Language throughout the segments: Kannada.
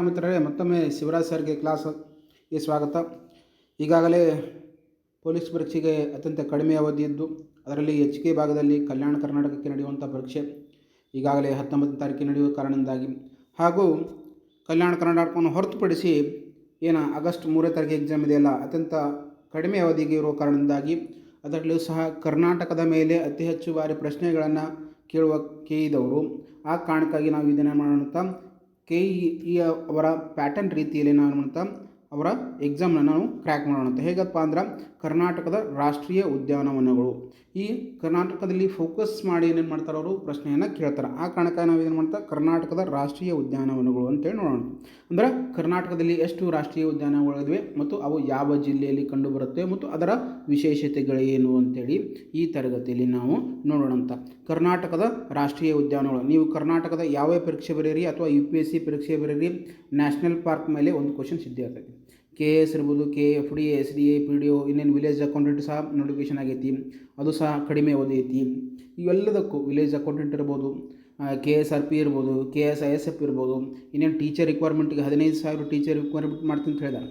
ಮಿತ್ರರೇ, ಮತ್ತೊಮ್ಮೆ ಶಿವರಾಜ್ ಸರ್ಗೆ ಕ್ಲಾಸ್ಗೆ ಸ್ವಾಗತ. ಈಗಾಗಲೇ ಪೊಲೀಸ್ ಪರೀಕ್ಷೆಗೆ ಅತ್ಯಂತ ಕಡಿಮೆ ಅವಧಿ ಇದ್ದು, ಅದರಲ್ಲಿ HK ಭಾಗದಲ್ಲಿ ಕಲ್ಯಾಣ ಕರ್ನಾಟಕಕ್ಕೆ ನಡೆಯುವಂಥ ಪರೀಕ್ಷೆ ಈಗಾಗಲೇ 19ನೇ ತಾರೀಕಿಗೆ ನಡೆಯುವ ಕಾರಣದಿಂದಾಗಿ, ಹಾಗೂ ಕಲ್ಯಾಣ ಕರ್ನಾಟಕವನ್ನು ಹೊರತುಪಡಿಸಿ ಆಗಸ್ಟ್ 3ನೇ ತಾರೀಕು ಎಕ್ಸಾಮ್ ಇದೆಯಲ್ಲ, ಅತ್ಯಂತ ಕಡಿಮೆ ಅವಧಿಗೆ ಇರುವ ಕಾರಣದಿಂದಾಗಿ ಅದರಲ್ಲೂ ಸಹ ಕರ್ನಾಟಕದ ಮೇಲೆ ಅತಿ ಹೆಚ್ಚು ಬಾರಿ ಪ್ರಶ್ನೆಗಳನ್ನು ಕೇಳುವ KE ಆ ಕಾರಣಕ್ಕಾಗಿ ನಾವು ಇದನ್ನು ಮಾಡೋಣ. KE ಅವರ ಪ್ಯಾಟರ್ನ್ ರೀತಿಯಲ್ಲಿ ನಾವು ಅವರ ಎಕ್ಸಾಮ್ನ ನಾವು ಕ್ರ್ಯಾಕ್ ಮಾಡೋಣ ಅಂತ. ಹೇಗಪ್ಪ ಅಂದ್ರೆ, ಕರ್ನಾಟಕದ ರಾಷ್ಟ್ರೀಯ ಉದ್ಯಾನವನಗಳು, ಈ ಕರ್ನಾಟಕದಲ್ಲಿ ಫೋಕಸ್ ಮಾಡಿ ಏನೇನು ಮಾಡ್ತಾರೆ, ಅವರು ಪ್ರಶ್ನೆಯನ್ನು ಕೇಳ್ತಾರೆ. ಆ ಕಾರಣಕ್ಕಾಗಿ ನಾವು ಏನು ಮಾಡ್ತಾ ಕರ್ನಾಟಕದ ರಾಷ್ಟ್ರೀಯ ಉದ್ಯಾನವನಗಳು ಅಂತೇಳಿ ನೋಡೋಣ. ಅಂದ್ರೆ ಕರ್ನಾಟಕದಲ್ಲಿ ಎಷ್ಟು ರಾಷ್ಟ್ರೀಯ ಉದ್ಯಾನವನಗಳಿವೆ ಮತ್ತು ಅವು ಯಾವ ಜಿಲ್ಲೆಯಲ್ಲಿ ಕಂಡುಬರುತ್ತೆ ಮತ್ತು ಅದರ ವಿಶೇಷತೆಗಳೇನು ಅಂತೇಳಿ ಈ ತರಗತಿಯಲ್ಲಿ ನಾವು ನೋಡೋಣ ಅಂತ. ಕರ್ನಾಟಕದ ರಾಷ್ಟ್ರೀಯ ಉದ್ಯಾನವನಗಳು, ನೀವು ಕರ್ನಾಟಕದ ಯಾವ ಪರೀಕ್ಷೆ ಬರೀರಿ ಅಥವಾ UPSC ಪರೀಕ್ಷೆ ಬರೀರಿ, ನ್ಯಾಷನಲ್ ಪಾರ್ಕ್ ಮೇಲೆ ಒಂದು ಕ್ವಶನ್ ಸಿದ್ಧ ಆಗ್ತೈತಿ. KS ಇರ್ಬೋದು, KFD, SDA, PDO, ಇನ್ನೇನು ವಿಲೇಜ್ ಅಕೌಂಟೆಂಟ್ ಸಹ ನೋಟಿಫಿಕೇಶನ್ ಆಗೈತಿ, ಅದು ಸಹ ಕಡಿಮೆ ಅವಧಿ ಐತಿ. ಇವೆಲ್ಲದಕ್ಕೂ ವಿಲೇಜ್ ಅಕೌಂಟೆಂಟ್ ಇರ್ಬೋದು, KSRP ಇರ್ಬೋದು, KSISF ಇರ್ಬೋದು, ಇನ್ನೇನು ಟೀಚರ್ ರಿಕ್ವೈರ್ಮೆಂಟ್ಗೆ 15,000 ಟೀಚರ್ ರಿಕ್ವೈರ್ಮೆಂಟ್ ಮಾಡ್ತೀನಿ ಅಂತ ಹೇಳಿದಾರೆ,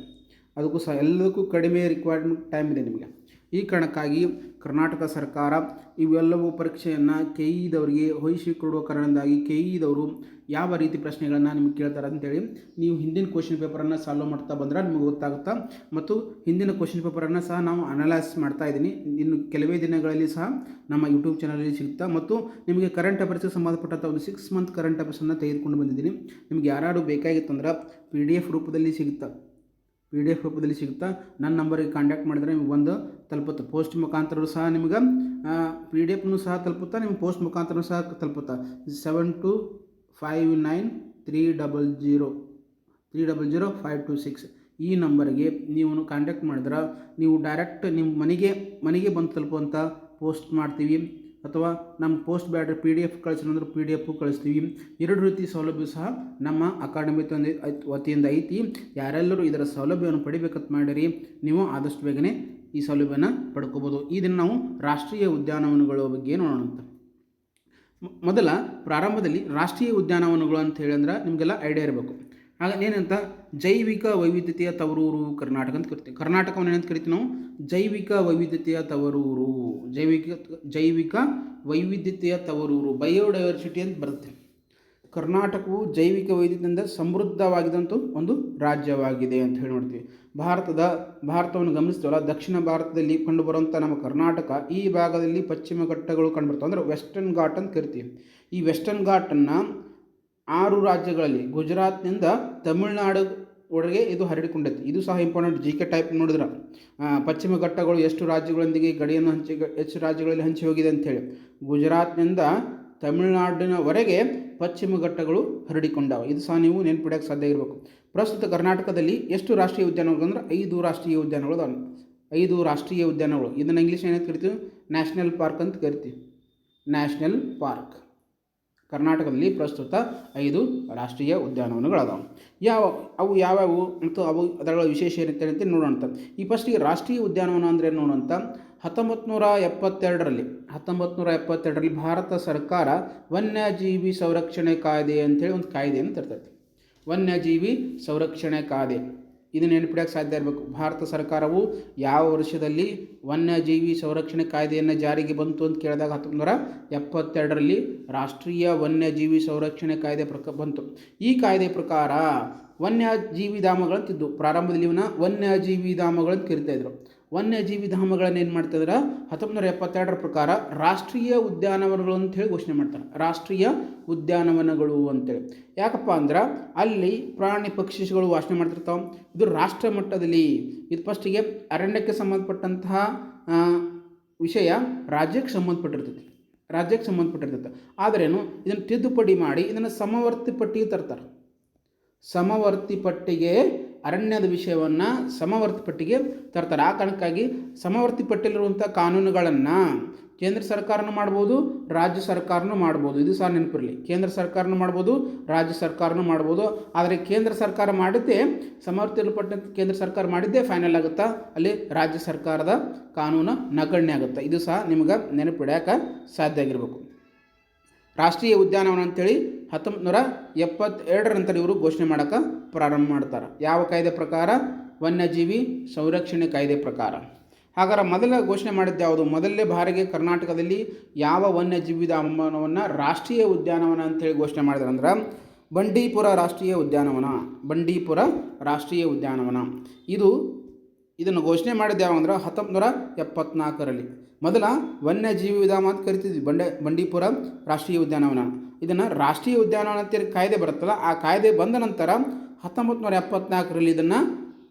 ಅದಕ್ಕೂ ಸಹ ಎಲ್ಲದಕ್ಕೂ ಕಡಿಮೆ ರಿಕ್ವೈರ್ಮೆಂಟ್ ಟೈಮ್ ಇದೆ ನಿಮಗೆ. ಈ ಕಾರಣಕ್ಕಾಗಿ ಕರ್ನಾಟಕ ಸರ್ಕಾರ ಇವೆಲ್ಲವೂ ಪರೀಕ್ಷೆಯನ್ನು KE ವಹಿಸಿಕೊಡುವ ಕಾರಣದಿಂದಾಗಿ KE ಯಾವ ರೀತಿ ಪ್ರಶ್ನೆಗಳನ್ನು ನಿಮಗೆ ಕೇಳ್ತಾರೆ ಅಂತೇಳಿ ನೀವು ಹಿಂದಿನ ಕ್ವಶನ್ ಪೇಪರನ್ನು ಸಾಲ್ವ್ ಮಾಡ್ತಾ ಬಂದರೆ ನಿಮಗೆ ಗೊತ್ತಾಗುತ್ತಾ. ಮತ್ತು ಹಿಂದಿನ ಕ್ವಶನ್ ಪೇಪರನ್ನು ಸಹ ನಾವು ಅನಲೈಸ್ ಮಾಡ್ತಾ ಇದ್ದೀನಿ, ಇನ್ನು ಕೆಲವೇ ದಿನಗಳಲ್ಲಿ ಸಹ ನಮ್ಮ ಯೂಟ್ಯೂಬ್ ಚಾನಲಲ್ಲಿ ಸಿಗುತ್ತಾ. ಮತ್ತು ನಿಮಗೆ ಕರೆಂಟ್ ಅಫೇರ್ಸ್ಗೆ ಸಂಬಂಧಪಟ್ಟಂಥ ಒಂದು 6 ಮಂತ್ ಕರೆಂಟ್ ಅಫೇರ್ಸನ್ನು ತೆಗೆದುಕೊಂಡು ಬಂದಿದ್ದೀನಿ. ನಿಮ್ಗೆ ಯಾರು ಬೇಕಾಗಿತ್ತಂದ್ರೆ PDF ರೂಪದಲ್ಲಿ ಸಿಗುತ್ತಾ, ನನ್ನ ನಂಬರಿಗೆ ಕಾಂಟ್ಯಾಕ್ಟ್ ಮಾಡಿದರೆ ನಿಮ್ಗೆ ಬಂದು ತಲುಪುತ್ತೆ. ಪೋಸ್ಟ್ ಮುಖಾಂತರ ಸಹ ನಿಮ್ಗೆ PDF ಸಹ ತಲುಪುತ್ತಾ, ನಿಮ್ಗೆ ಪೋಸ್ಟ್ ಮುಖಾಂತರ ಸಹ ತಲುಪುತ್ತಾ. 7259300526 ಈ ನಂಬರಿಗೆ ನೀವು ಕಾಂಟ್ಯಾಕ್ಟ್ ಮಾಡಿದ್ರೆ ನೀವು ಡೈರೆಕ್ಟ್ ನಿಮ್ಮ ಮನೆಗೆ ಬಂದು ತಲುಪುವಂಥ ಪೋಸ್ಟ್ ಮಾಡ್ತೀವಿ, ಅಥವಾ ನಮ್ಮ ಪೋಸ್ಟ್ ಬ್ಯಾಡ್ರೆ PDF ಕಳಿಸಿದ್ರೆ PDF ಕಳಿಸ್ತೀವಿ. ಎರಡು ರೀತಿ ಸೌಲಭ್ಯ ಸಹ ನಮ್ಮ ಅಕಾಡೆಮಿ ವತಿಯಿಂದ ಐತಿ. ಯಾರೆಲ್ಲರೂ ಇದರ ಸೌಲಭ್ಯವನ್ನು ಪಡಿಬೇಕಂತ ಮಾಡಿರಿ, ನೀವು ಆದಷ್ಟು ಬೇಗನೆ ಈ ಸೌಲಭ್ಯನ ಪಡ್ಕೋಬೋದು. ಇದನ್ನು ನಾವು ರಾಷ್ಟ್ರೀಯ ಉದ್ಯಾನವನಗಳ ಬಗ್ಗೆ ನೋಡೋಣ ಅಂತ. ಮೊದಲ ಪ್ರಾರಂಭದಲ್ಲಿ ರಾಷ್ಟ್ರೀಯ ಉದ್ಯಾನವನಗಳು ಅಂತ ಹೇಳಿದ್ರೆ ನಿಮಗೆಲ್ಲ ಐಡಿಯಾ ಇರಬೇಕು. ಆಗ ಏನಂತ, ಜೈವಿಕ ವೈವಿಧ್ಯತೆಯ ತವರೂರು ಕರ್ನಾಟಕ ಅಂತ ಕರಿತೀವಿ. ಕರ್ನಾಟಕವನ್ನು ಏನಂತ ಕರಿತೀವಿ ನಾವು, ಜೈವಿಕ ವೈವಿಧ್ಯತೆಯ ತವರೂರು. ಜೈವಿಕ ವೈವಿಧ್ಯತೆಯ ತವರೂರು, ಬಯೋಡೈವರ್ಸಿಟಿ ಅಂತ ಬರುತ್ತೆ. ಕರ್ನಾಟಕವು ಜೈವಿಕ ವೈವಿಧ್ಯತೆಯಿಂದ ಸಮೃದ್ಧವಾಗಿದ್ದಂಥ ಒಂದು ರಾಜ್ಯವಾಗಿದೆ ಅಂತ ಹೇಳಿ ನೋಡ್ತೀವಿ. ಭಾರತವನ್ನು ಗಮನಿಸ್ತೀವಲ್ಲ, ದಕ್ಷಿಣ ಭಾರತದಲ್ಲಿ ಕಂಡುಬರುವಂಥ ನಮ್ಮ ಕರ್ನಾಟಕ ಈ ಭಾಗದಲ್ಲಿ ಪಶ್ಚಿಮ ಘಟ್ಟಗಳು ಕಂಡುಬರ್ತವೆ, ಅಂದರೆ ವೆಸ್ಟರ್ನ್ ಘಾಟ್ ಅಂತ ಕರಿತೀವಿ. ಈ ವೆಸ್ಟರ್ನ್ ಘಾಟನ್ನು 6 ರಾಜ್ಯಗಳಲ್ಲಿ, ಗುಜರಾತ್ನಿಂದ ತಮಿಳುನಾಡು ಒಳಗೆ ಇದು ಹರಡಿಕೊಂಡೈತಿ. ಇದು ಸಹ ಇಂಪಾರ್ಟೆಂಟ್ GK ಟೈಪ್ ನೋಡಿದ್ರೆ, ಪಶ್ಚಿಮ ಘಟ್ಟಗಳು ಎಷ್ಟು ರಾಜ್ಯಗಳೊಂದಿಗೆ ಗಡಿಯನ್ನು ಎಷ್ಟು ರಾಜ್ಯಗಳಲ್ಲಿ ಹಂಚಿ ಹೋಗಿದೆ ಅಂಥೇಳಿ. ಗುಜರಾತ್ನಿಂದ ತಮಿಳುನಾಡಿನವರೆಗೆ ಪಶ್ಚಿಮ ಘಟ್ಟಗಳು ಹರಡಿಕೊಂಡವು. ಇದು ಸಹ ನೀವು ನೆನ್ಪಿಡೋಕ್ಕೆ ಸಾಧ್ಯ ಇರಬೇಕು. ಪ್ರಸ್ತುತ ಕರ್ನಾಟಕದಲ್ಲಿ ಎಷ್ಟು ರಾಷ್ಟ್ರೀಯ ಉದ್ಯಾನಗಳು ಅಂದ್ರೆ 5 ರಾಷ್ಟ್ರೀಯ ಉದ್ಯಾನಗಳು ಅದಾವೆ. 5 ರಾಷ್ಟ್ರೀಯ ಉದ್ಯಾನಗಳು. ಇದನ್ನು ಇಂಗ್ಲೀಷ್ ಏನಂತ ಕರಿತೀವಿ, ನ್ಯಾಷನಲ್ ಪಾರ್ಕ್ ಅಂತ ಕರಿತೀವಿ. National park. ಕರ್ನಾಟಕದಲ್ಲಿ ಪ್ರಸ್ತುತ 5 ರಾಷ್ಟ್ರೀಯ ಉದ್ಯಾನವನಗಳದಾವೆ. ಅವು ಯಾವ್ಯಾವು ಮತ್ತು ಅದರ ವಿಶೇಷ ಏನಂತ ನೋಡೋಣ. ಈ ಫಸ್ಟಿಗೆ ರಾಷ್ಟ್ರೀಯ ಉದ್ಯಾನವನ ಅಂದರೆ ನೋಡೋಂಥ 1972ರಲ್ಲಿ ಭಾರತ ಸರ್ಕಾರ ವನ್ಯಜೀವಿ ಸಂರಕ್ಷಣೆ ಕಾಯ್ದೆ ಅಂತೇಳಿ ಒಂದು ಕಾಯ್ದೆಯನ್ನು ತರ್ತೈತಿ. ವನ್ಯಜೀವಿ ಸಂರಕ್ಷಣೆ ಕಾಯ್ದೆ, ಇದನ್ನು ನೆನಪಿಡೋಕ್ಕೆ ಸಾಧ್ಯ ಇರಬೇಕು. ಭಾರತ ಸರ್ಕಾರವು ಯಾವ ವರ್ಷದಲ್ಲಿ ವನ್ಯಜೀವಿ ಸಂರಕ್ಷಣೆ ಕಾಯ್ದೆಯನ್ನು ಜಾರಿಗೆ ಬಂತು ಅಂತ ಕೇಳಿದಾಗ 1972ರಲ್ಲಿ ರಾಷ್ಟ್ರೀಯ ವನ್ಯಜೀವಿ ಸಂರಕ್ಷಣೆ ಕಾಯ್ದೆ ಬಂತು. ಈ ಕಾಯ್ದೆ ಪ್ರಕಾರ ವನ್ಯಜೀವಿ ಧಾಮಗಳಂತಿದ್ದು, ಪ್ರಾರಂಭದಲ್ಲಿ ಇವನ್ನ ವನ್ಯಜೀವಿ ಧಾಮಗಳಂತ ಕರಿತಾಯಿದ್ರು. ವನ್ಯಜೀವಿ ಧಾಮಗಳನ್ನು ಏನು ಮಾಡ್ತಿದ್ರೆ 1972ರ ಪ್ರಕಾರ ರಾಷ್ಟ್ರೀಯ ಉದ್ಯಾನವನಗಳು ಅಂತೇಳಿ ಘೋಷಣೆ ಮಾಡ್ತಾರೆ. ರಾಷ್ಟ್ರೀಯ ಉದ್ಯಾನವನಗಳು ಅಂತೇಳಿ ಯಾಕಪ್ಪ ಅಂದ್ರೆ ಅಲ್ಲಿ ಪ್ರಾಣಿ ಪಕ್ಷಿಗಳು ವಾಸನೆ ಮಾಡ್ತಿರ್ತಾವೆ. ಇದು ರಾಷ್ಟ್ರ ಮಟ್ಟದಲ್ಲಿ, ಇದು ಫಸ್ಟಿಗೆ ಅರಣ್ಯಕ್ಕೆ ಸಂಬಂಧಪಟ್ಟಂತಹ ವಿಷಯ ರಾಜ್ಯಕ್ಕೆ ಸಂಬಂಧಪಟ್ಟಿರ್ತೈತೆ. ಆದ್ರೇನು ಇದನ್ನು ತಿದ್ದುಪಡಿ ಮಾಡಿ ಇದನ್ನು ಸಮವರ್ತಿ ಪಟ್ಟಿಗೆ ತರ್ತಾರೆ. ಸಮವರ್ತಿ ಪಟ್ಟಿಗೆ ಅರಣ್ಯದ ವಿಷಯವನ್ನು ಸಮವರ್ತಿ ಪಟ್ಟಿಗೆ ತರ್ತಾರೆ. ಆ ಕಾರಣಕ್ಕಾಗಿ ಸಮವರ್ತಿ ಪಟ್ಟಿಯಲ್ಲಿರುವಂಥ ಕಾನೂನುಗಳನ್ನು ಕೇಂದ್ರ ಸರ್ಕಾರನೂ ಮಾಡ್ಬೋದು, ರಾಜ್ಯ ಸರ್ಕಾರನೂ ಮಾಡ್ಬೋದು. ಇದು ಸಹ ನೆನಪಿರಲಿ, ಕೇಂದ್ರ ಸರ್ಕಾರನೂ ಮಾಡ್ಬೋದು, ರಾಜ್ಯ ಸರ್ಕಾರನೂ ಮಾಡ್ಬೋದು. ಆದರೆ ಕೇಂದ್ರ ಸರ್ಕಾರ ಮಾಡಿದ್ದೇ ಸಮವರ್ತಿಯಲ್ಪಟ್ಟಂತೆ ಕೇಂದ್ರ ಸರ್ಕಾರ ಮಾಡಿದ್ದೇ ಫೈನಲ್ ಆಗುತ್ತಾ, ಅಲ್ಲಿ ರಾಜ್ಯ ಸರ್ಕಾರದ ಕಾನೂನು ನಗಣ್ಯ ಆಗುತ್ತೆ. ಇದು ಸಹ ನಿಮಗೆ ನೆನಪಿಡೋಕೆ ಸಾಧ್ಯ ಆಗಿರಬೇಕು. ರಾಷ್ಟ್ರೀಯ ಉದ್ಯಾನವನ ಅಂತೇಳಿ 1972 ನಂತರ ಇವರು ಘೋಷಣೆ ಮಾಡೋಕ್ಕೆ ಪ್ರಾರಂಭ ಮಾಡ್ತಾರೆ. ಯಾವ ಕಾಯ್ದೆ ಪ್ರಕಾರ? ವನ್ಯಜೀವಿ ಸಂರಕ್ಷಣೆ ಕಾಯ್ದೆ ಪ್ರಕಾರ. ಹಾಗಾದ್ರೆ ಮೊದಲ ಘೋಷಣೆ ಮಾಡಿದ್ದು ಯಾವುದು? ಮೊದಲನೇ ಬಾರಿಗೆ ಕರ್ನಾಟಕದಲ್ಲಿ ಯಾವ ವನ್ಯಜೀವಿ ಧಾಮವನ್ನು ರಾಷ್ಟ್ರೀಯ ಉದ್ಯಾನವನ ಅಂತೇಳಿ ಘೋಷಣೆ ಮಾಡಿದ್ರು ಅಂದ್ರೆ ಬಂಡೀಪುರ ರಾಷ್ಟ್ರೀಯ ಉದ್ಯಾನವನ. ಬಂಡೀಪುರ ರಾಷ್ಟ್ರೀಯ ಉದ್ಯಾನವನ ಇದನ್ನು ಘೋಷಣೆ ಮಾಡಿದ್ದು ಯಾವ ಅಂದ್ರೆ 1974ರಲ್ಲಿ. ಮೊದಲ ವನ್ಯಜೀವಿ ಧಾಮ ಅಂತ ಕರಿತಿದ್ವಿ ಬಂಡೀಪುರ ರಾಷ್ಟ್ರೀಯ ಉದ್ಯಾನವನ. ಇದನ್ನು ರಾಷ್ಟ್ರೀಯ ಉದ್ಯಾನವನ ಅಂತೇಳಿ ಕಾಯ್ದೆ ಬರುತ್ತಲ್ಲ, ಆ ಕಾಯ್ದೆ ಬಂದ ನಂತರ 1974ರಲ್ಲಿ ಇದನ್ನು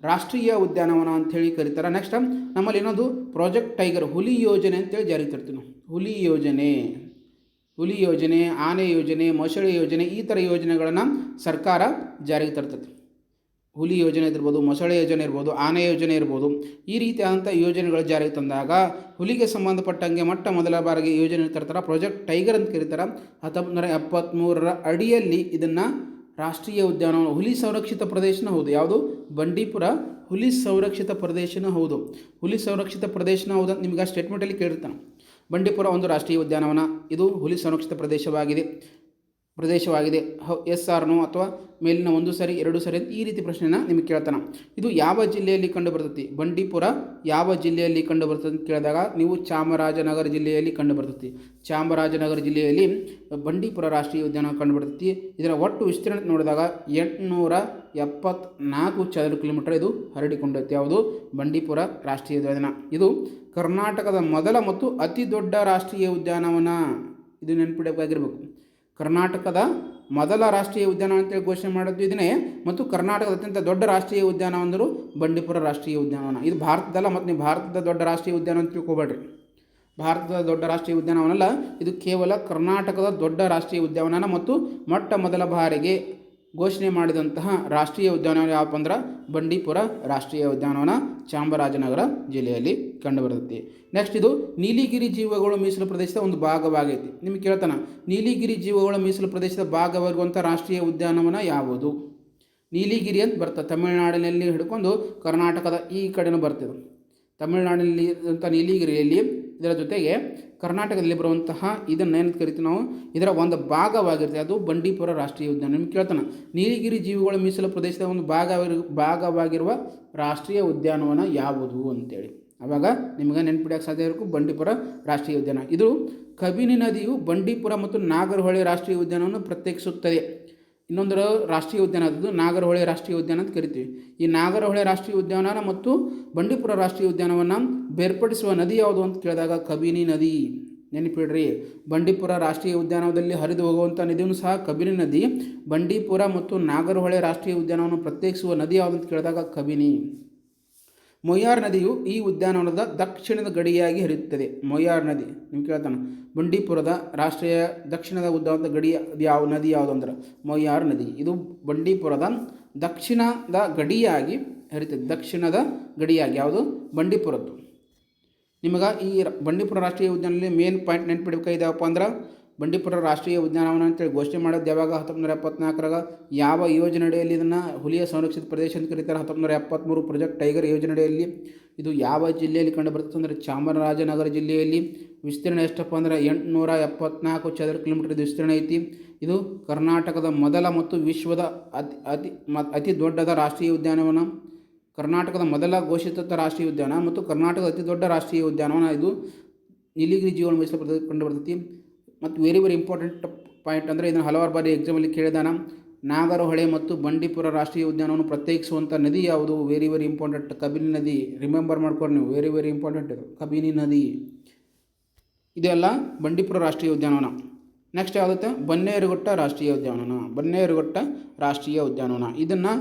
ರಾಷ್ಟ್ರೀಯ ಉದ್ಯಾನವನ ಅಂಥೇಳಿ ಕರೀತಾರೆ. ನೆಕ್ಸ್ಟ್ ನಮ್ಮಲ್ಲಿ ಇನ್ನೊಂದು ಪ್ರಾಜೆಕ್ಟ್ ಟೈಗರ್, ಹುಲಿ ಯೋಜನೆ ಅಂತೇಳಿ ಜಾರಿಗೆ ತರ್ತೀವಿ ನಾವು. ಹುಲಿ ಯೋಜನೆ, ಆನೆ ಯೋಜನೆ, ಮೊಸಳೆ ಯೋಜನೆ, ಈ ಥರ ಯೋಜನೆಗಳನ್ನು ಸರ್ಕಾರ ಜಾರಿಗೆ ತರ್ತದೆ. ಹುಲಿ ಯೋಜನೆ ಇರ್ಬೋದು, ಮೊಸಳೆ ಯೋಜನೆ ಇರ್ಬೋದು, ಆನೆ ಯೋಜನೆ ಇರ್ಬೋದು. ಈ ರೀತಿಯಾದಂಥ ಯೋಜನೆಗಳು ಜಾರಿಗೆ ತಂದಾಗ ಹುಲಿಗೆ ಸಂಬಂಧಪಟ್ಟಂಗೆ ಮೊದಲ ಬಾರಿಗೆ ಯೋಜನೆ ತರ್ತಾರೆ. ಪ್ರಾಜೆಕ್ಟ್ ಟೈಗರ್ ಅಂತ ಕರೀತಾರೆ. 1973ರ ಅಡಿಯಲ್ಲಿ ಇದನ್ನು ರಾಷ್ಟ್ರೀಯ ಉದ್ಯಾನವನ, ಹುಲಿ ಸಂರಕ್ಷಿತ ಪ್ರದೇಶನ ಹೌದು. ಯಾವುದು? ಬಂಡೀಪುರ ಹುಲಿ ಸಂರಕ್ಷಿತ ಪ್ರದೇಶನ ಹೌದು. ಹುಲಿ ಸಂರಕ್ಷಿತ ಪ್ರದೇಶನ ಹೌದು ಅಂತ ನಿಮಗೆ ಆ ಸ್ಟೇಟ್ಮೆಂಟಲ್ಲಿ ಕೇಳಿರ್ತಾನೆ. ಬಂಡೀಪುರ ಒಂದು ರಾಷ್ಟ್ರೀಯ ಉದ್ಯಾನವನ, ಇದು ಹುಲಿ ಸಂರಕ್ಷಿತ ಪ್ರದೇಶವಾಗಿದೆ. ಎಸ್ ಆರ್ ನೋ ಅಥವಾ ಮೇಲಿನ 1 ಸರಿ 2 ಸರಿ ಅಂತ ಈ ರೀತಿ ಪ್ರಶ್ನೆನ ನಿಮಗೆ ಕೇಳ್ತಾನೆ. ಇದು ಯಾವ ಜಿಲ್ಲೆಯಲ್ಲಿ ಕಂಡು ಬರ್ತೈತಿ? ಬಂಡೀಪುರ ಯಾವ ಜಿಲ್ಲೆಯಲ್ಲಿ ಕಂಡು ಬರ್ತದೆ ಅಂತ ಕೇಳಿದಾಗ ನೀವು ಚಾಮರಾಜನಗರ ಜಿಲ್ಲೆಯಲ್ಲಿ ಕಂಡು ಬರ್ತೈತಿ. ಚಾಮರಾಜನಗರ ಜಿಲ್ಲೆಯಲ್ಲಿ ಬಂಡೀಪುರ ರಾಷ್ಟ್ರೀಯ ಉದ್ಯಾನ ಕಂಡು ಬರ್ತೈತಿ. ಇದರ ಒಟ್ಟು ವಿಸ್ತೀರ್ಣ ನೋಡಿದಾಗ 874 ಚದರ ಕಿಲೋಮೀಟರ್ ಇದು ಹರಡಿಕೊಂಡೈತಿ. ಯಾವುದು? ಬಂಡೀಪುರ ರಾಷ್ಟ್ರೀಯ ಉದ್ಯಾನ. ಇದು ಕರ್ನಾಟಕದ ಮೊದಲ ಮತ್ತು ಅತಿ ದೊಡ್ಡ ರಾಷ್ಟ್ರೀಯ ಉದ್ಯಾನವನ. ಇದು ನೆನಪಿಡಬೇಕಾಗಿರ್ಬೇಕು. ಕರ್ನಾಟಕದ ಮೊದಲ ರಾಷ್ಟ್ರೀಯ ಉದ್ಯಾನ ಅಂತೇಳಿ ಘೋಷಣೆ ಮಾಡೋದು ಇದನ್ನೇ. ಮತ್ತು ಕರ್ನಾಟಕದ ಅತ್ಯಂತ ದೊಡ್ಡ ರಾಷ್ಟ್ರೀಯ ಉದ್ಯಾನ ಅಂದರು ಬಂಡೀಪುರ ರಾಷ್ಟ್ರೀಯ ಉದ್ಯಾನವನ. ಇದು ಭಾರತದಲ್ಲ, ಮತ್ತು ನೀವು ಭಾರತದ ದೊಡ್ಡ ರಾಷ್ಟ್ರೀಯ ಉದ್ಯಾನ ಅಂತ ತಿಳ್ಕೊಬೇಡ್ರಿ. ಭಾರತದ ದೊಡ್ಡ ರಾಷ್ಟ್ರೀಯ ಉದ್ಯಾನವನಲ್ಲ, ಇದು ಕೇವಲ ಕರ್ನಾಟಕದ ದೊಡ್ಡ ರಾಷ್ಟ್ರೀಯ ಉದ್ಯಾನವನ ಮತ್ತು ಮೊದಲ ಬಾರಿಗೆ ಘೋಷಣೆ ಮಾಡಿದಂತಹ ರಾಷ್ಟ್ರೀಯ ಉದ್ಯಾನವನ ಯಾವಪ್ಪ ಅಂದ್ರೆ ಬಂಡೀಪುರ ರಾಷ್ಟ್ರೀಯ ಉದ್ಯಾನವನ, ಚಾಮರಾಜನಗರ ಜಿಲ್ಲೆಯಲ್ಲಿ ಕಂಡುಬರುತ್ತದೆ. ನೆಕ್ಸ್ಟ್ ಇದು ನೀಲಿಗಿರಿ ಜೀವಗಳು ಮೀಸಲು ಪ್ರದೇಶದ ಒಂದು ಭಾಗವಾಗೈತಿ. ನಿಮಗೆ ಕೇಳ್ತಾನೆ, ನೀಲಿಗಿರಿ ಜೀವಗಳ ಮೀಸಲು ಪ್ರದೇಶದ ಭಾಗವಾಗಿರುವಂಥ ರಾಷ್ಟ್ರೀಯ ಉದ್ಯಾನವನ ಯಾವುದು? ನೀಲಿಗಿರಿ ಅಂತ ಬರ್ತದೆ. ತಮಿಳುನಾಡಿನಲ್ಲಿ ಹಿಡ್ಕೊಂಡು ಕರ್ನಾಟಕದ ಈ ಕಡೆನೂ ಬರ್ತಿದೆ. ತಮಿಳುನಾಡಿನಲ್ಲಿ ಅಂತ ನೀಲಿಗಿರಿಯಲ್ಲಿ, ಇದರ ಜೊತೆಗೆ ಕರ್ನಾಟಕದಲ್ಲಿ ಬರುವಂತಹ ಇದನ್ನು ಏನಂತ ಕರಿತೀವಿ ನಾವು, ಇದರ ಒಂದು ಭಾಗವಾಗಿರುತ್ತೆ. ಅದು ಬಂಡೀಪುರ ರಾಷ್ಟ್ರೀಯ ಉದ್ಯಾನ. ನಿಮ್ಗೆ ಕೇಳ್ತಾನೆ, ನೀಲಿಗಿರಿ ಜೀವಿಗಳ ಮೀಸಲು ಪ್ರದೇಶದ ಒಂದು ಭಾಗವಾಗಿರುವ ರಾಷ್ಟ್ರೀಯ ಉದ್ಯಾನವನ ಯಾವುದು ಅಂತೇಳಿ. ಆವಾಗ ನಿಮಗೆ ನೆನಪಿಡೋಕ್ಕೆ ಸಾಧ್ಯ ಇರಬೇಕು ಬಂಡೀಪುರ ರಾಷ್ಟ್ರೀಯ ಉದ್ಯಾನ. ಇದು ಕಬಿನಿ ನದಿಯು ಬಂಡೀಪುರ ಮತ್ತು ನಾಗರಹೊಳೆ ರಾಷ್ಟ್ರೀಯ ಉದ್ಯಾನವನ್ನು ಪ್ರತ್ಯೇಕಿಸುತ್ತದೆ. ಇನ್ನೊಂದು ರಾಷ್ಟ್ರೀಯ ಉದ್ಯಾನ ಅದು ನಾಗರಹೊಳೆ ರಾಷ್ಟ್ರೀಯ ಉದ್ಯಾನ ಅಂತ ಕರಿತೀವಿ. ಈ ನಾಗರಹೊಳೆ ರಾಷ್ಟ್ರೀಯ ಉದ್ಯಾನ ಮತ್ತು ಬಂಡೀಪುರ ರಾಷ್ಟ್ರೀಯ ಉದ್ಯಾನವನ್ನು ಬೇರ್ಪಡಿಸುವ ನದಿ ಯಾವುದು ಅಂತ ಕೇಳಿದಾಗ ಕಬಿನಿ ನದಿ. ನೆನಪಿಡ್ರಿ, ಬಂಡೀಪುರ ರಾಷ್ಟ್ರೀಯ ಉದ್ಯಾನದಲ್ಲಿ ಹರಿದು ಹೋಗುವಂಥ ನದಿಯೂ ಸಹ ಕಬಿನಿ ನದಿ. ಬಂಡೀಪುರ ಮತ್ತು ನಾಗರಹೊಳೆ ರಾಷ್ಟ್ರೀಯ ಉದ್ಯಾನವನ್ನು ಪ್ರತ್ಯೇಕಿಸುವ ನದಿ ಯಾವುದು ಅಂತ ಕೇಳಿದಾಗ ಕಬಿನಿ. ಮೊಯ್ಯಾರ್ ನದಿಯು ಈ ಉದ್ಯಾನವನದ ದಕ್ಷಿಣದ ಗಡಿಯಾಗಿ ಹರಿಯುತ್ತದೆ. ಮೊಯ್ಯಾರ್ ನದಿ ನಿಮ್ಗೆ ಕೇಳ್ತಾನೆ, ಬಂಡೀಪುರದ ರಾಷ್ಟ್ರೀಯ ದಕ್ಷಿಣದ ಉದ್ಯಾನದ ಗಡಿ ಯಾವ ನದಿ ಯಾವುದು ಅಂದ್ರೆ ಮೊಯ್ಯಾರ್ ನದಿ. ಇದು ಬಂಡೀಪುರದ ದಕ್ಷಿಣದ ಗಡಿಯಾಗಿ ಹರಿತದೆ. ದಕ್ಷಿಣದ ಗಡಿಯಾಗಿ ಯಾವುದು? ಬಂಡೀಪುರದ್ದು. ನಿಮಗೆ ಈ ಬಂಡೀಪುರ ರಾಷ್ಟ್ರೀಯ ಉದ್ಯಾನದಲ್ಲಿ ಮೇನ್ ಪಾಯಿಂಟ್ ನೆನಪಿಡಬೇಕಾಗಿದ್ದಾವಪ್ಪ ಅಂದ್ರೆ ಬಂಡೀಪುರ ರಾಷ್ಟ್ರೀಯ ಉದ್ಯಾನವನ ಅಂತೇಳಿ ಘೋಷಣೆ ಮಾಡೋದು ಯಾವಾಗ? 1974ರಾಗ. ಯಾವ ಯೋಜನೆಯಡಿಯಲ್ಲಿ ಇದನ್ನು ಹುಲಿಯ ಸಂರಕ್ಷಿತ ಪ್ರದೇಶ ಅಂತ ಕರೀತಾರೆ? 1973 ಪ್ರಾಜೆಕ್ಟ್ ಟೈಗರ್ ಯೋಜನೆಯಡಿಯಲ್ಲಿ. ಇದು ಯಾವ ಜಿಲ್ಲೆಯಲ್ಲಿ ಕಂಡು ಬರ್ತದೆ ಅಂದರೆ ಚಾಮರಾಜನಗರ ಜಿಲ್ಲೆಯಲ್ಲಿ. ವಿಸ್ತೀರ್ಣ ಎಷ್ಟಪ್ಪ ಅಂದರೆ 874 ಚದರ ಕಿಲೋಮೀಟರ್ ಇದು ವಿಸ್ತೀರ್ಣ ಐತಿ. ಇದು ಕರ್ನಾಟಕದ ಮೊದಲ ಮತ್ತು ವಿಶ್ವದ ಅತಿ ದೊಡ್ಡದ ರಾಷ್ಟ್ರೀಯ ಉದ್ಯಾನವನ. ಕರ್ನಾಟಕದ ಮೊದಲ ಘೋಷಿತ ರಾಷ್ಟ್ರೀಯ ಉದ್ಯಾನ ಮತ್ತು ಕರ್ನಾಟಕದ ಅತಿ ದೊಡ್ಡ ರಾಷ್ಟ್ರೀಯ ಉದ್ಯಾನವನ. ಇದು ನೀಲಗಿರಿ ಜೀವನ ಮೀಸಲು ಪ್ರದೇಶ ಕಂಡು ಬರ್ತೈತಿ. ಮತ್ತು ವೆರಿ ಇಂಪಾರ್ಟೆಂಟ್ ಪಾಯಿಂಟ್ ಅಂದರೆ ಇದನ್ನು ಹಲವಾರು ಬಾರಿ ಎಕ್ಸಾಮಲ್ಲಿ ಕೇಳಿದಾನ. ನಾಗರಹೊಳೆ ಮತ್ತು ಬಂಡೀಪುರ ರಾಷ್ಟ್ರೀಯ ಉದ್ಯಾನವನ್ನು ಪ್ರತ್ಯೇಕಿಸುವಂಥ ನದಿ ಯಾವುದು? ವೆರಿ ಇಂಪಾರ್ಟೆಂಟ್, ಕಬಿನಿ ನದಿ. ರಿಮೆಂಬರ್ ಮಾಡ್ಕೊಂಡು ನೀವು, ವೆರಿ ಇಂಪಾರ್ಟೆಂಟ್ ಇದು ಕಬಿನಿ ನದಿ. ಇದೆಲ್ಲ ಬಂಡೀಪುರ ರಾಷ್ಟ್ರೀಯ ಉದ್ಯಾನವನ. ನೆಕ್ಸ್ಟ್ ಯಾವುದತ್ತೆ? ಬನ್ನೇರುಘಟ್ಟ ರಾಷ್ಟ್ರೀಯ ಉದ್ಯಾನವನ. ಬನ್ನೇರುಘಟ್ಟ ರಾಷ್ಟ್ರೀಯ ಉದ್ಯಾನವನ ಇದನ್ನು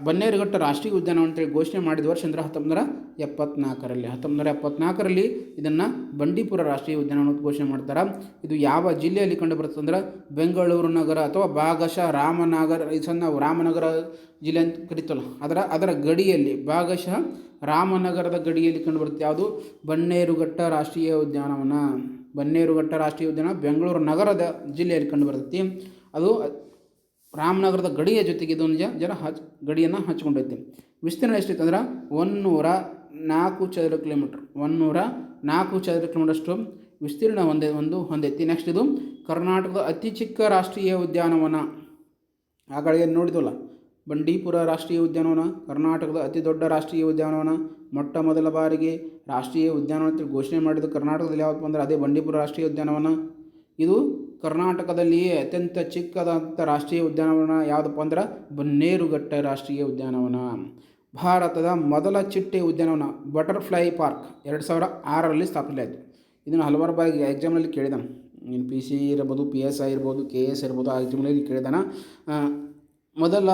ಬನ್ನೇರುಘಟ್ಟ ರಾಷ್ಟ್ರೀಯ ಉದ್ಯಾನವನ ಅಂತೇಳಿ ಘೋಷಣೆ ಮಾಡಿದ ವರ್ಷ ಅಂದರೆ 1974ರಲ್ಲಿ. 1974ರಲ್ಲಿ ಇದನ್ನು ಬಂಡೀಪುರ ರಾಷ್ಟ್ರೀಯ ಉದ್ಯಾನವನ ಘೋಷಣೆ ಮಾಡ್ತಾರೆ. ಇದು ಯಾವ ಜಿಲ್ಲೆಯಲ್ಲಿ ಕಂಡು ಬರ್ತದೆ ಅಂದ್ರೆ ಬೆಂಗಳೂರು ನಗರ ಅಥವಾ ಭಾಗಶಃ ರಾಮನಗರ. ಈ ಸಣ್ಣ ರಾಮನಗರ ಜಿಲ್ಲೆ ಅಂತ ಕರಿತಲ್ಲ, ಅದರ ಗಡಿಯಲ್ಲಿ, ಭಾಗಶಃ ರಾಮನಗರದ ಗಡಿಯಲ್ಲಿ ಕಂಡು ಬರುತ್ತೆ. ಯಾವುದು? ಬನ್ನೇರುಘಟ್ಟ ರಾಷ್ಟ್ರೀಯ ಉದ್ಯಾನವನ. ಬನ್ನೇರುಘಟ್ಟ ರಾಷ್ಟ್ರೀಯ ಉದ್ಯಾನ ಬೆಂಗಳೂರು ನಗರದ ಜಿಲ್ಲೆಯಲ್ಲಿ ಕಂಡು ಬರ್ತೈತಿ. ಅದು ರಾಮನಗರದ ಗಡಿಯ ಜೊತೆಗೆ ಇದೊಂದು ಗಡಿಯನ್ನು ಹಚ್ಕೊಂಡೈತಿ. ವಿಸ್ತೀರ್ಣ ಎಷ್ಟೈತೆ ಅಂದ್ರೆ 104 ಚದರ ಕಿಲೋಮೀಟ್ರ್. 104 ಚದರ ಕಿಲೋಮೀಟರ್ ಅಷ್ಟು ವಿಸ್ತೀರ್ಣ ಹೊಂದೈತಿ. ನೆಕ್ಸ್ಟ್ ಇದು ಕರ್ನಾಟಕದ ಅತಿ ಚಿಕ್ಕ ರಾಷ್ಟ್ರೀಯ ಉದ್ಯಾನವನ. ಆಗಳಿಗೆ ನೋಡಿದ್ವಲ್ಲ, ಬಂಡೀಪುರ ರಾಷ್ಟ್ರೀಯ ಉದ್ಯಾನವನ ಕರ್ನಾಟಕದ ಅತಿ ದೊಡ್ಡ ರಾಷ್ಟ್ರೀಯ ಉದ್ಯಾನವನ. ಮೊಟ್ಟ ಮೊದಲ ಬಾರಿಗೆ ರಾಷ್ಟ್ರೀಯ ಉದ್ಯಾನವನ ಅಂತ ಘೋಷಣೆ ಮಾಡಿದ್ದು ಕರ್ನಾಟಕದಲ್ಲಿ ಯಾವತ್ತು ಅಂದರೆ ಅದೇ ಬಂಡೀಪುರ ರಾಷ್ಟ್ರೀಯ ಉದ್ಯಾನವನ. ಇದು ಕರ್ನಾಟಕದಲ್ಲಿಯೇ ಅತ್ಯಂತ ಚಿಕ್ಕದಾದಂಥ ರಾಷ್ಟ್ರೀಯ ಉದ್ಯಾನವನ ಯಾವುದಪ್ಪ ಅಂದ್ರೆ ಬನ್ನೇರುಘಟ್ಟ ರಾಷ್ಟ್ರೀಯ ಉದ್ಯಾನವನ. ಭಾರತದ ಮೊದಲ ಚಿಟ್ಟೆ ಉದ್ಯಾನವನ ಬಟರ್ಫ್ಲೈ ಪಾರ್ಕ್ 2006ರಲ್ಲಿ ಸ್ಥಾಪಿಸಲಾಯಿತು. ಇದನ್ನು ಹಲವಾರು ಬಾರಿ ಎಕ್ಸಾಮ್ನಲ್ಲಿ ಕೇಳಿದಾನೆ. PC ಇರ್ಬೋದು, PSI ಇರ್ಬೋದು, KS ಇರ್ಬೋದು, ಆ ಎಕ್ಸಾಮ್ನಲ್ಲಿ ಕೇಳಿದಾನ. ಮೊದಲ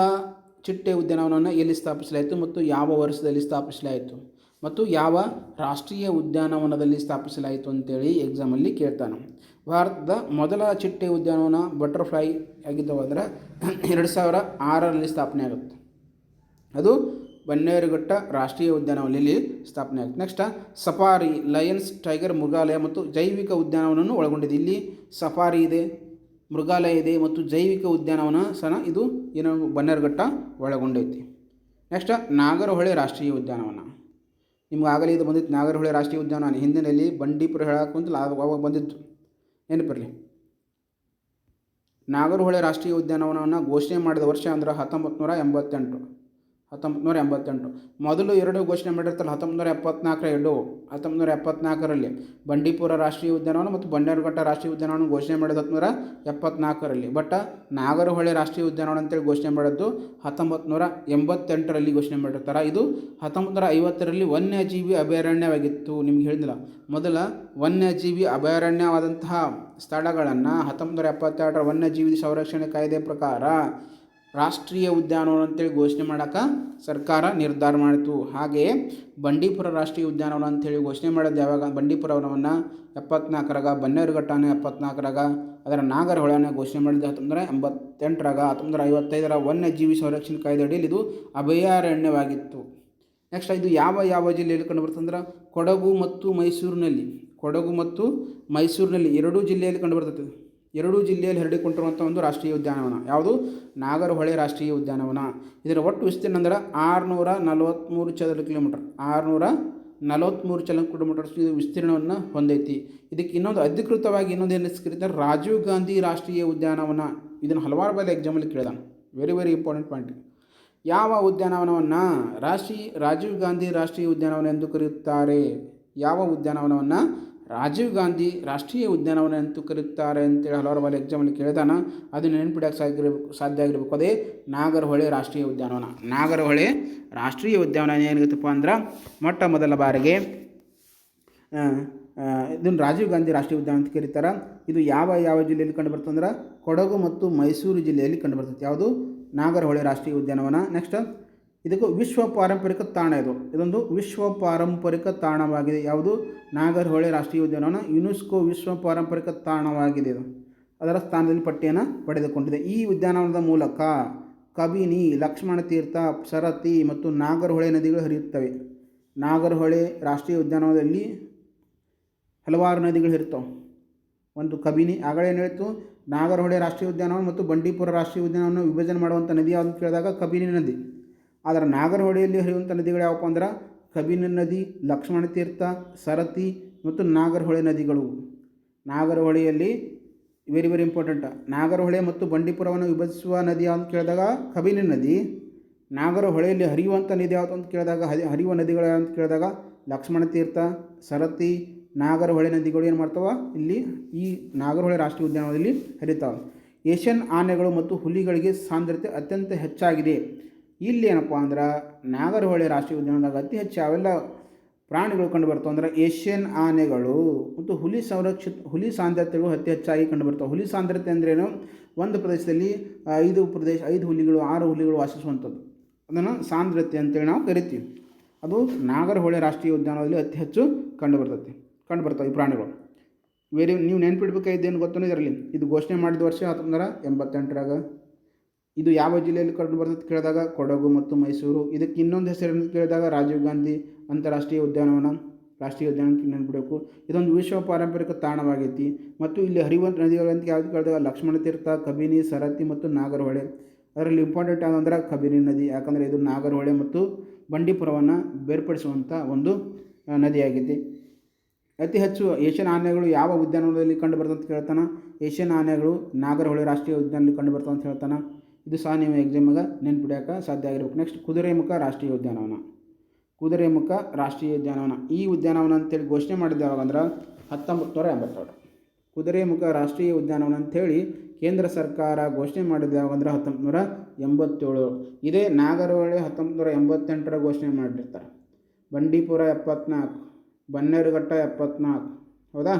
ಚಿಟ್ಟೆ ಉದ್ಯಾನವನವನ್ನು ಎಲ್ಲಿ ಸ್ಥಾಪಿಸಲಾಯಿತು ಮತ್ತು ಯಾವ ವರ್ಷದಲ್ಲಿ ಸ್ಥಾಪಿಸಲಾಯಿತು ಮತ್ತು ಯಾವ ರಾಷ್ಟ್ರೀಯ ಉದ್ಯಾನವನದಲ್ಲಿ ಸ್ಥಾಪಿಸಲಾಯಿತು ಅಂತೇಳಿ ಎಕ್ಸಾಮಲ್ಲಿ ಕೇಳ್ತಾನೆ. ಭಾರತದ ಮೊದಲ ಚಿಟ್ಟೆ ಉದ್ಯಾನವನ ಬಟರ್ಫ್ಲೈ ಆಗಿದ್ದವಾದ್ರೆ 2006ರಲ್ಲಿ ಸ್ಥಾಪನೆ ಆಗುತ್ತೆ. ಅದು ಬನ್ನೇರುಘಟ್ಟ ರಾಷ್ಟ್ರೀಯ ಉದ್ಯಾನವನದಲ್ಲಿ ಸ್ಥಾಪನೆ ಆಗುತ್ತೆ. ನೆಕ್ಸ್ಟ್ ಸಫಾರಿ, ಲಯನ್ಸ್, ಟೈಗರ್, ಮೃಗಾಲಯ ಮತ್ತು ಜೈವಿಕ ಉದ್ಯಾನವನವನ್ನು ಒಳಗೊಂಡಿದೆ. ಇಲ್ಲಿ ಸಫಾರಿ ಇದೆ, ಮೃಗಾಲಯ ಇದೆ ಮತ್ತು ಜೈವಿಕ ಉದ್ಯಾನವನ ಸಹ ಇದು ಏನು ಬನ್ನೇರುಘಟ್ಟ ಒಳಗೊಂಡೈತಿ. ನೆಕ್ಸ್ಟ್ ನಾಗರಹೊಳೆ ರಾಷ್ಟ್ರೀಯ ಉದ್ಯಾನವನ. ನಿಮ್ಗೆ ಆಗಲೇ ಇದು ಬಂದಿತ್ತು, ನಾಗರಹೊಳೆ ರಾಷ್ಟ್ರೀಯ ಉದ್ಯಾನವನ. ಹಿಂದಿನಲ್ಲಿ ಬಂಡೀಪುರ ಹೇಳಕ್ಕಂತಲ್ಲ, ಅವಾಗ ಬಂದಿತ್ತು, ನೆನಪಿರಲಿ. ನಾಗರಹೊಳೆ ರಾಷ್ಟ್ರೀಯ ಉದ್ಯಾನವನವನ್ನು ಘೋಷಣೆ ಮಾಡಿದ ವರ್ಷ ಅಂದ್ರೆ 1988. ಮೊದಲು ಎರಡು ಘೋಷಣೆ ಮಾಡಿರ್ತಾರೆ 1974ರಲ್ಲಿ ಬಂಡೀಪುರ ರಾಷ್ಟ್ರೀಯ ಉದ್ಯಾನವನ ಮತ್ತು ಬನ್ನೇರುಘಟ್ಟ ರಾಷ್ಟ್ರೀಯ ಉದ್ಯಾನವನ ಘೋಷಣೆ ಮಾಡಿದ 1974ರಲ್ಲಿ. ಬಟ್ ನಾಗರಹೊಳೆ ರಾಷ್ಟ್ರೀಯ ಉದ್ಯಾನವನ ಅಂತೇಳಿ ಘೋಷಣೆ ಮಾಡಿದ್ದು 1988ರಲ್ಲಿ ಘೋಷಣೆ ಮಾಡಿರ್ತಾರೆ. ಇದು 1950ರಲ್ಲಿ ವನ್ಯಜೀವಿ ಅಭಯಾರಣ್ಯವಾಗಿತ್ತು. ನಿಮ್ಗೆ ಹೇಳಿದಿಲ್ಲ, ಮೊದಲ ವನ್ಯಜೀವಿ ಅಭಯಾರಣ್ಯವಾದಂತಹ ಸ್ಥಳಗಳನ್ನು 1972ರ ವನ್ಯಜೀವಿ ಸಂರಕ್ಷಣೆ ಕಾಯ್ದೆ ಪ್ರಕಾರ ರಾಷ್ಟ್ರೀಯ ಉದ್ಯಾನವನ ಅಂತೇಳಿ ಘೋಷಣೆ ಮಾಡೋಕೆ ಸರ್ಕಾರ ನಿರ್ಧಾರ ಮಾಡಿತು. ಹಾಗೆಯೇ ಬಂಡೀಪುರ ರಾಷ್ಟ್ರೀಯ ಉದ್ಯಾನವನ ಅಂತೇಳಿ ಘೋಷಣೆ ಮಾಡೋದು ಯಾವಾಗ? ಬಂಡೀಪುರವನವನ್ನು 74ರಾಗ, ಬನ್ನೇರುಘಟ್ಟನ 74ರಾಗ, ಅದರ ನಾಗರಹೊಳೆಯನ್ನು ಘೋಷಣೆ ಮಾಡಿದ್ದು 1988ರಾಗ. 1955ರ ವನ್ಯಜೀವಿ ಸಂರಕ್ಷಣೆ ಕಾಯ್ದೆ ಅಡಿಯಲ್ಲಿ ಇದು ಅಭಯಾರಣ್ಯವಾಗಿತ್ತು. ನೆಕ್ಸ್ಟ್ ಇದು ಯಾವ ಜಿಲ್ಲೆಯಲ್ಲಿ ಕಂಡುಬರ್ತಂದ್ರೆ ಕೊಡಗು ಮತ್ತು ಮೈಸೂರಿನಲ್ಲಿ ಎರಡೂ ಜಿಲ್ಲೆಯಲ್ಲಿ ಕಂಡುಬರ್ತದೆ. ಎರಡೂ ಜಿಲ್ಲೆಯಲ್ಲಿ ಹರಡಿಕೊಂಡಿರುವಂಥ ಒಂದು ರಾಷ್ಟ್ರೀಯ ಉದ್ಯಾನವನ ಯಾವುದು? ನಾಗರಹೊಳೆ ರಾಷ್ಟ್ರೀಯ ಉದ್ಯಾನವನ. ಇದರ ಒಟ್ಟು ವಿಸ್ತೀರ್ಣ ಅಂದ್ರೆ 643 ಚದರ ಕಿಲೋಮೀಟರ್. 643 ಚದರ ಕಿಲೋಮೀಟರ್ ವಿಸ್ತೀರ್ಣವನ್ನು ಹೊಂದೈತಿ. ಇದಕ್ಕೆ ಇನ್ನೊಂದು ಅಧಿಕೃತವಾಗಿ ಇನ್ನೊಂದು ಏನು ಕರೀತಾರೆ? ರಾಜೀವ್ ಗಾಂಧಿ ರಾಷ್ಟ್ರೀಯ ಉದ್ಯಾನವನ. ಇದನ್ನು ಹಲವಾರು ಬಾರಿ ಎಕ್ಸಾಮಲ್ಲಿ ಕೇಳಿದಾನೆ. Very important point. ಯಾವ ಉದ್ಯಾನವನವನ್ನು ರಾಜೀವ್ ಗಾಂಧಿ ರಾಷ್ಟ್ರೀಯ ಉದ್ಯಾನವನ ಎಂದು ಕರೆಯುತ್ತಾರೆ? ಯಾವ ಉದ್ಯಾನವನವನ್ನು ರಾಜೀವ್ ಗಾಂಧಿ ರಾಷ್ಟ್ರೀಯ ಉದ್ಯಾನವನ ಎಂದು ಕರೆಯುತ್ತಾರೆ ಅಂತೇಳಿ ಹಲವಾರು ಬಾರಿ ಎಕ್ಸಾಮಲ್ಲಿ ಕೇಳಿದಾನ. ಅದನ್ನು ನೆನಪಿಡೋಕ್ಕೆ ಸಾಧ್ಯ ಆಗಿರಬೇಕು. ಅದೇ ನಾಗರಹೊಳೆ ರಾಷ್ಟ್ರೀಯ ಉದ್ಯಾನವನ. ನಾಗರಹೊಳೆ ರಾಷ್ಟ್ರೀಯ ಉದ್ಯಾನವನ ಏನಾಗುತ್ತಪ್ಪ ಅಂದ್ರೆ ಮೊಟ್ಟ ಮೊದಲ ಬಾರಿಗೆ ಇದನ್ನು ರಾಜೀವ್ ಗಾಂಧಿ ರಾಷ್ಟ್ರೀಯ ಉದ್ಯಾನ ಅಂತ ಕರೀತಾರೆ. ಇದು ಯಾವ ಜಿಲ್ಲೆಯಲ್ಲಿ ಕಂಡುಬರ್ತಂದ್ರೆ ಕೊಡಗು ಮತ್ತು ಮೈಸೂರು ಜಿಲ್ಲೆಯಲ್ಲಿ ಕಂಡುಬರ್ತದೆ. ಯಾವುದು? ನಾಗರಹೊಳೆ ರಾಷ್ಟ್ರೀಯ ಉದ್ಯಾನವನ. ನೆಕ್ಸ್ಟ್ ಇದಕ್ಕೂ ವಿಶ್ವ ಪಾರಂಪರಿಕ ತಾಣ. ಇದೊಂದು ವಿಶ್ವ ಪಾರಂಪರಿಕ ತಾಣವಾಗಿದೆ. ಯಾವುದು? ನಾಗರಹೊಳೆ ರಾಷ್ಟ್ರೀಯ ಉದ್ಯಾನವನ ಯುನೆಸ್ಕೋ ವಿಶ್ವ ಪಾರಂಪರಿಕ ತಾಣವಾಗಿದೆ. ಇದು ಅದರ ಸ್ಥಾನದಲ್ಲಿ ಪಟ್ಟಿಯನ್ನು ಪಡೆದುಕೊಂಡಿದೆ. ಈ ಉದ್ಯಾನವನದ ಮೂಲಕ ಕಬಿನಿ, ಲಕ್ಷ್ಮಣ ತೀರ್ಥ, ಸರತಿ ಮತ್ತು ನಾಗರಹೊಳೆ ನದಿಗಳು ಹರಿಯುತ್ತವೆ. ನಾಗರಹೊಳೆ ರಾಷ್ಟ್ರೀಯ ಉದ್ಯಾನವನದಲ್ಲಿ ಹಲವಾರು ನದಿಗಳು ಇರ್ತವೆ. ಒಂದು ಕಬಿನಿ, ಆಗಲೇ ಏನು ಹೇಳ್ತು, ನಾಗರಹೊಳೆ ರಾಷ್ಟ್ರೀಯ ಉದ್ಯಾನವನ ಮತ್ತು ಬಂಡೀಪುರ ರಾಷ್ಟ್ರೀಯ ಉದ್ಯಾನವನ್ನು ವಿಭಜನೆ ಮಾಡುವಂಥ ನದಿ ಯಾವುದು ಕೇಳಿದಾಗ ಕಬಿನಿ ನದಿ. ಆದರೆ ನಾಗರಹೊಳೆಯಲ್ಲಿ ಹರಿಯುವಂಥ ನದಿಗಳು ಯಾವಪ್ಪ ಅಂದ್ರೆ ಕಬಿನಿ ನದಿ, ಲಕ್ಷ್ಮಣ ತೀರ್ಥ, ಸರತಿ ಮತ್ತು ನಾಗರಹೊಳೆ ನದಿಗಳು. ನಾಗರಹೊಳೆಯಲ್ಲಿ ವೆರಿ ಇಂಪಾರ್ಟೆಂಟ್. ನಾಗರಹೊಳೆ ಮತ್ತು ಬಂಡೀಪುರವನ್ನು ವಿಭಜಿಸುವ ನದಿ ಯಾವುದು ಕೇಳಿದಾಗ ಕಬಿನಿ ನದಿ. ನಾಗರಹೊಳೆಯಲ್ಲಿ ಹರಿಯುವಂಥ ನದಿ ಯಾವುದು ಅಂತ ಕೇಳಿದಾಗ ಹರಿಯುವ ನದಿಗಳು ಯಾವುದು ಅಂತ ಕೇಳಿದಾಗ ಲಕ್ಷ್ಮಣ ತೀರ್ಥ, ಸರತಿ, ನಾಗರಹೊಳೆ ನದಿಗಳು ಏನು ಮಾಡ್ತಾವೆ? ಇಲ್ಲಿ ಈ ನಾಗರಹೊಳೆ ರಾಷ್ಟ್ರೀಯ ಉದ್ಯಾನವನದಲ್ಲಿ ಹರಿತಾವೆ. ಏಷ್ಯನ್ ಆನೆಗಳು ಮತ್ತು ಹುಲಿಗಳಿಗೆ ಸಾಂದ್ರತೆ ಅತ್ಯಂತ ಹೆಚ್ಚಾಗಿದೆ. ಇಲ್ಲಿ ಏನಪ್ಪ ಅಂದ್ರೆ ನಾಗರಹೊಳೆ ರಾಷ್ಟ್ರೀಯ ಉದ್ಯಾನದಾಗ ಅತಿ ಹೆಚ್ಚು ಯಾವೆಲ್ಲ ಪ್ರಾಣಿಗಳು ಕಂಡುಬರ್ತವೆ ಅಂದ್ರೆ ಏಷ್ಯನ್ ಆನೆಗಳು ಮತ್ತು ಹುಲಿ ಸಾಂದ್ರತೆಗಳು ಅತಿ ಹೆಚ್ಚಾಗಿ ಕಂಡುಬರ್ತವೆ. ಹುಲಿ ಸಾಂದ್ರತೆ ಅಂದ್ರೇನು? ಒಂದು ಪ್ರದೇಶದಲ್ಲಿ 5 ಹುಲಿಗಳು 6 ಹುಲಿಗಳು ವಾಸಿಸುವಂಥದ್ದು, ಅದನ್ನು ಸಾಂದ್ರತೆ ಅಂತೇಳಿ ನಾವು ಕರಿತೀವಿ. ಅದು ನಾಗರಹೊಳೆ ರಾಷ್ಟ್ರೀಯ ಉದ್ಯಾನದಲ್ಲಿ ಅತಿ ಹೆಚ್ಚು ಕಂಡುಬರ್ತವೆ ಈ ಪ್ರಾಣಿಗಳು. ನೀವು ನೆನಪಿಡ್ಬೇಕಾಗಿದ್ದೇನು ಗೊತ್ತೋ ಇದರಲ್ಲಿ. ಇದು ಘೋಷಣೆ ಮಾಡಿದ ವರ್ಷ 1988ರಾಗ. ಇದು ಯಾವ ಜಿಲ್ಲೆಯಲ್ಲಿ ಕಂಡು ಬರ್ತದೆ ಕೇಳಿದಾಗ ಕೊಡಗು ಮತ್ತು ಮೈಸೂರು. ಇದಕ್ಕೆ ಇನ್ನೊಂದು ಹೆಸರನ್ನು ಕೇಳಿದಾಗ ರಾಜೀವ್ ಗಾಂಧಿ ಅಂತಾರಾಷ್ಟ್ರೀಯ ಉದ್ಯಾನವನ, ರಾಷ್ಟ್ರೀಯ ಉದ್ಯಾನಕ್ಕೆ ನೆನಪಿಡಬೇಕು. ಇದೊಂದು ವಿಶ್ವ ಪಾರಂಪರಿಕ ತಾಣವಾಗೈತಿ. ಮತ್ತು ಇಲ್ಲಿ ಹರಿಯುವಂಥ ನದಿಗಳಂತ ಯಾವುದು ಕೇಳಿದಾಗ ಲಕ್ಷ್ಮಣ ತೀರ್ಥ, ಕಬಿನಿ, ಸರತಿ ಮತ್ತು ನಾಗರಹೊಳೆ. ಅದರಲ್ಲಿ ಇಂಪಾರ್ಟೆಂಟ್ ಯಾವುದಂದ್ರೆ ಕಬಿನಿ ನದಿ. ಯಾಕಂದರೆ ಇದು ನಾಗರಹೊಳೆ ಮತ್ತು ಬಂಡೀಪುರವನ್ನು ಬೇರ್ಪಡಿಸುವಂಥ ಒಂದು ನದಿಯಾಗಿದೆ. ಅತಿ ಹೆಚ್ಚು ಏಷ್ಯನ್ ಆನೆಗಳು ಯಾವ ಉದ್ಯಾನವನದಲ್ಲಿ ಕಂಡು ಬರ್ತದೆ ಅಂತ ಕೇಳ್ತಾನೆ. ಏಷ್ಯನ್ ಆನೆಗಳು ನಾಗರಹೊಳೆ ರಾಷ್ಟ್ರೀಯ ಉದ್ಯಾನದಲ್ಲಿ ಕಂಡು ಬರ್ತವೆ ಅಂತ ಹೇಳ್ತಾನೆ. ಇದು ಸಹ ನೀವು ಎಕ್ಸಾಮಾಗ ನೆನ್ಪಿಡ್ಯಾಕೆ ಸಾಧ್ಯ ಆಗಿರ್ಬೇಕು. ನೆಕ್ಸ್ಟ್ ಕುದುರೆಮುಖ ರಾಷ್ಟ್ರೀಯ ಉದ್ಯಾನವನ. ಕುದುರೆಮುಖ ರಾಷ್ಟ್ರೀಯ ಉದ್ಯಾನವನ ಈ ಉದ್ಯಾನವನ ಅಂತೇಳಿ ಘೋಷಣೆ ಮಾಡಿದ್ದು ಯಾವಾಗಂದ್ರೆ 1982. ಕುದುರೆಮುಖ ರಾಷ್ಟ್ರೀಯ ಉದ್ಯಾನವನ ಅಂಥೇಳಿ ಕೇಂದ್ರ ಸರ್ಕಾರ ಘೋಷಣೆ ಮಾಡಿದ್ದು ಯಾವಾಗಂದ್ರೆ 1987. ಇದೇ ನಾಗರಹೊಳೆ 1988 ಘೋಷಣೆ ಮಾಡಿರ್ತಾರೆ. ಬಂಡೀಪುರ 74, ಬನ್ನೇರುಘಟ್ಟ 74. ಹೌದಾ?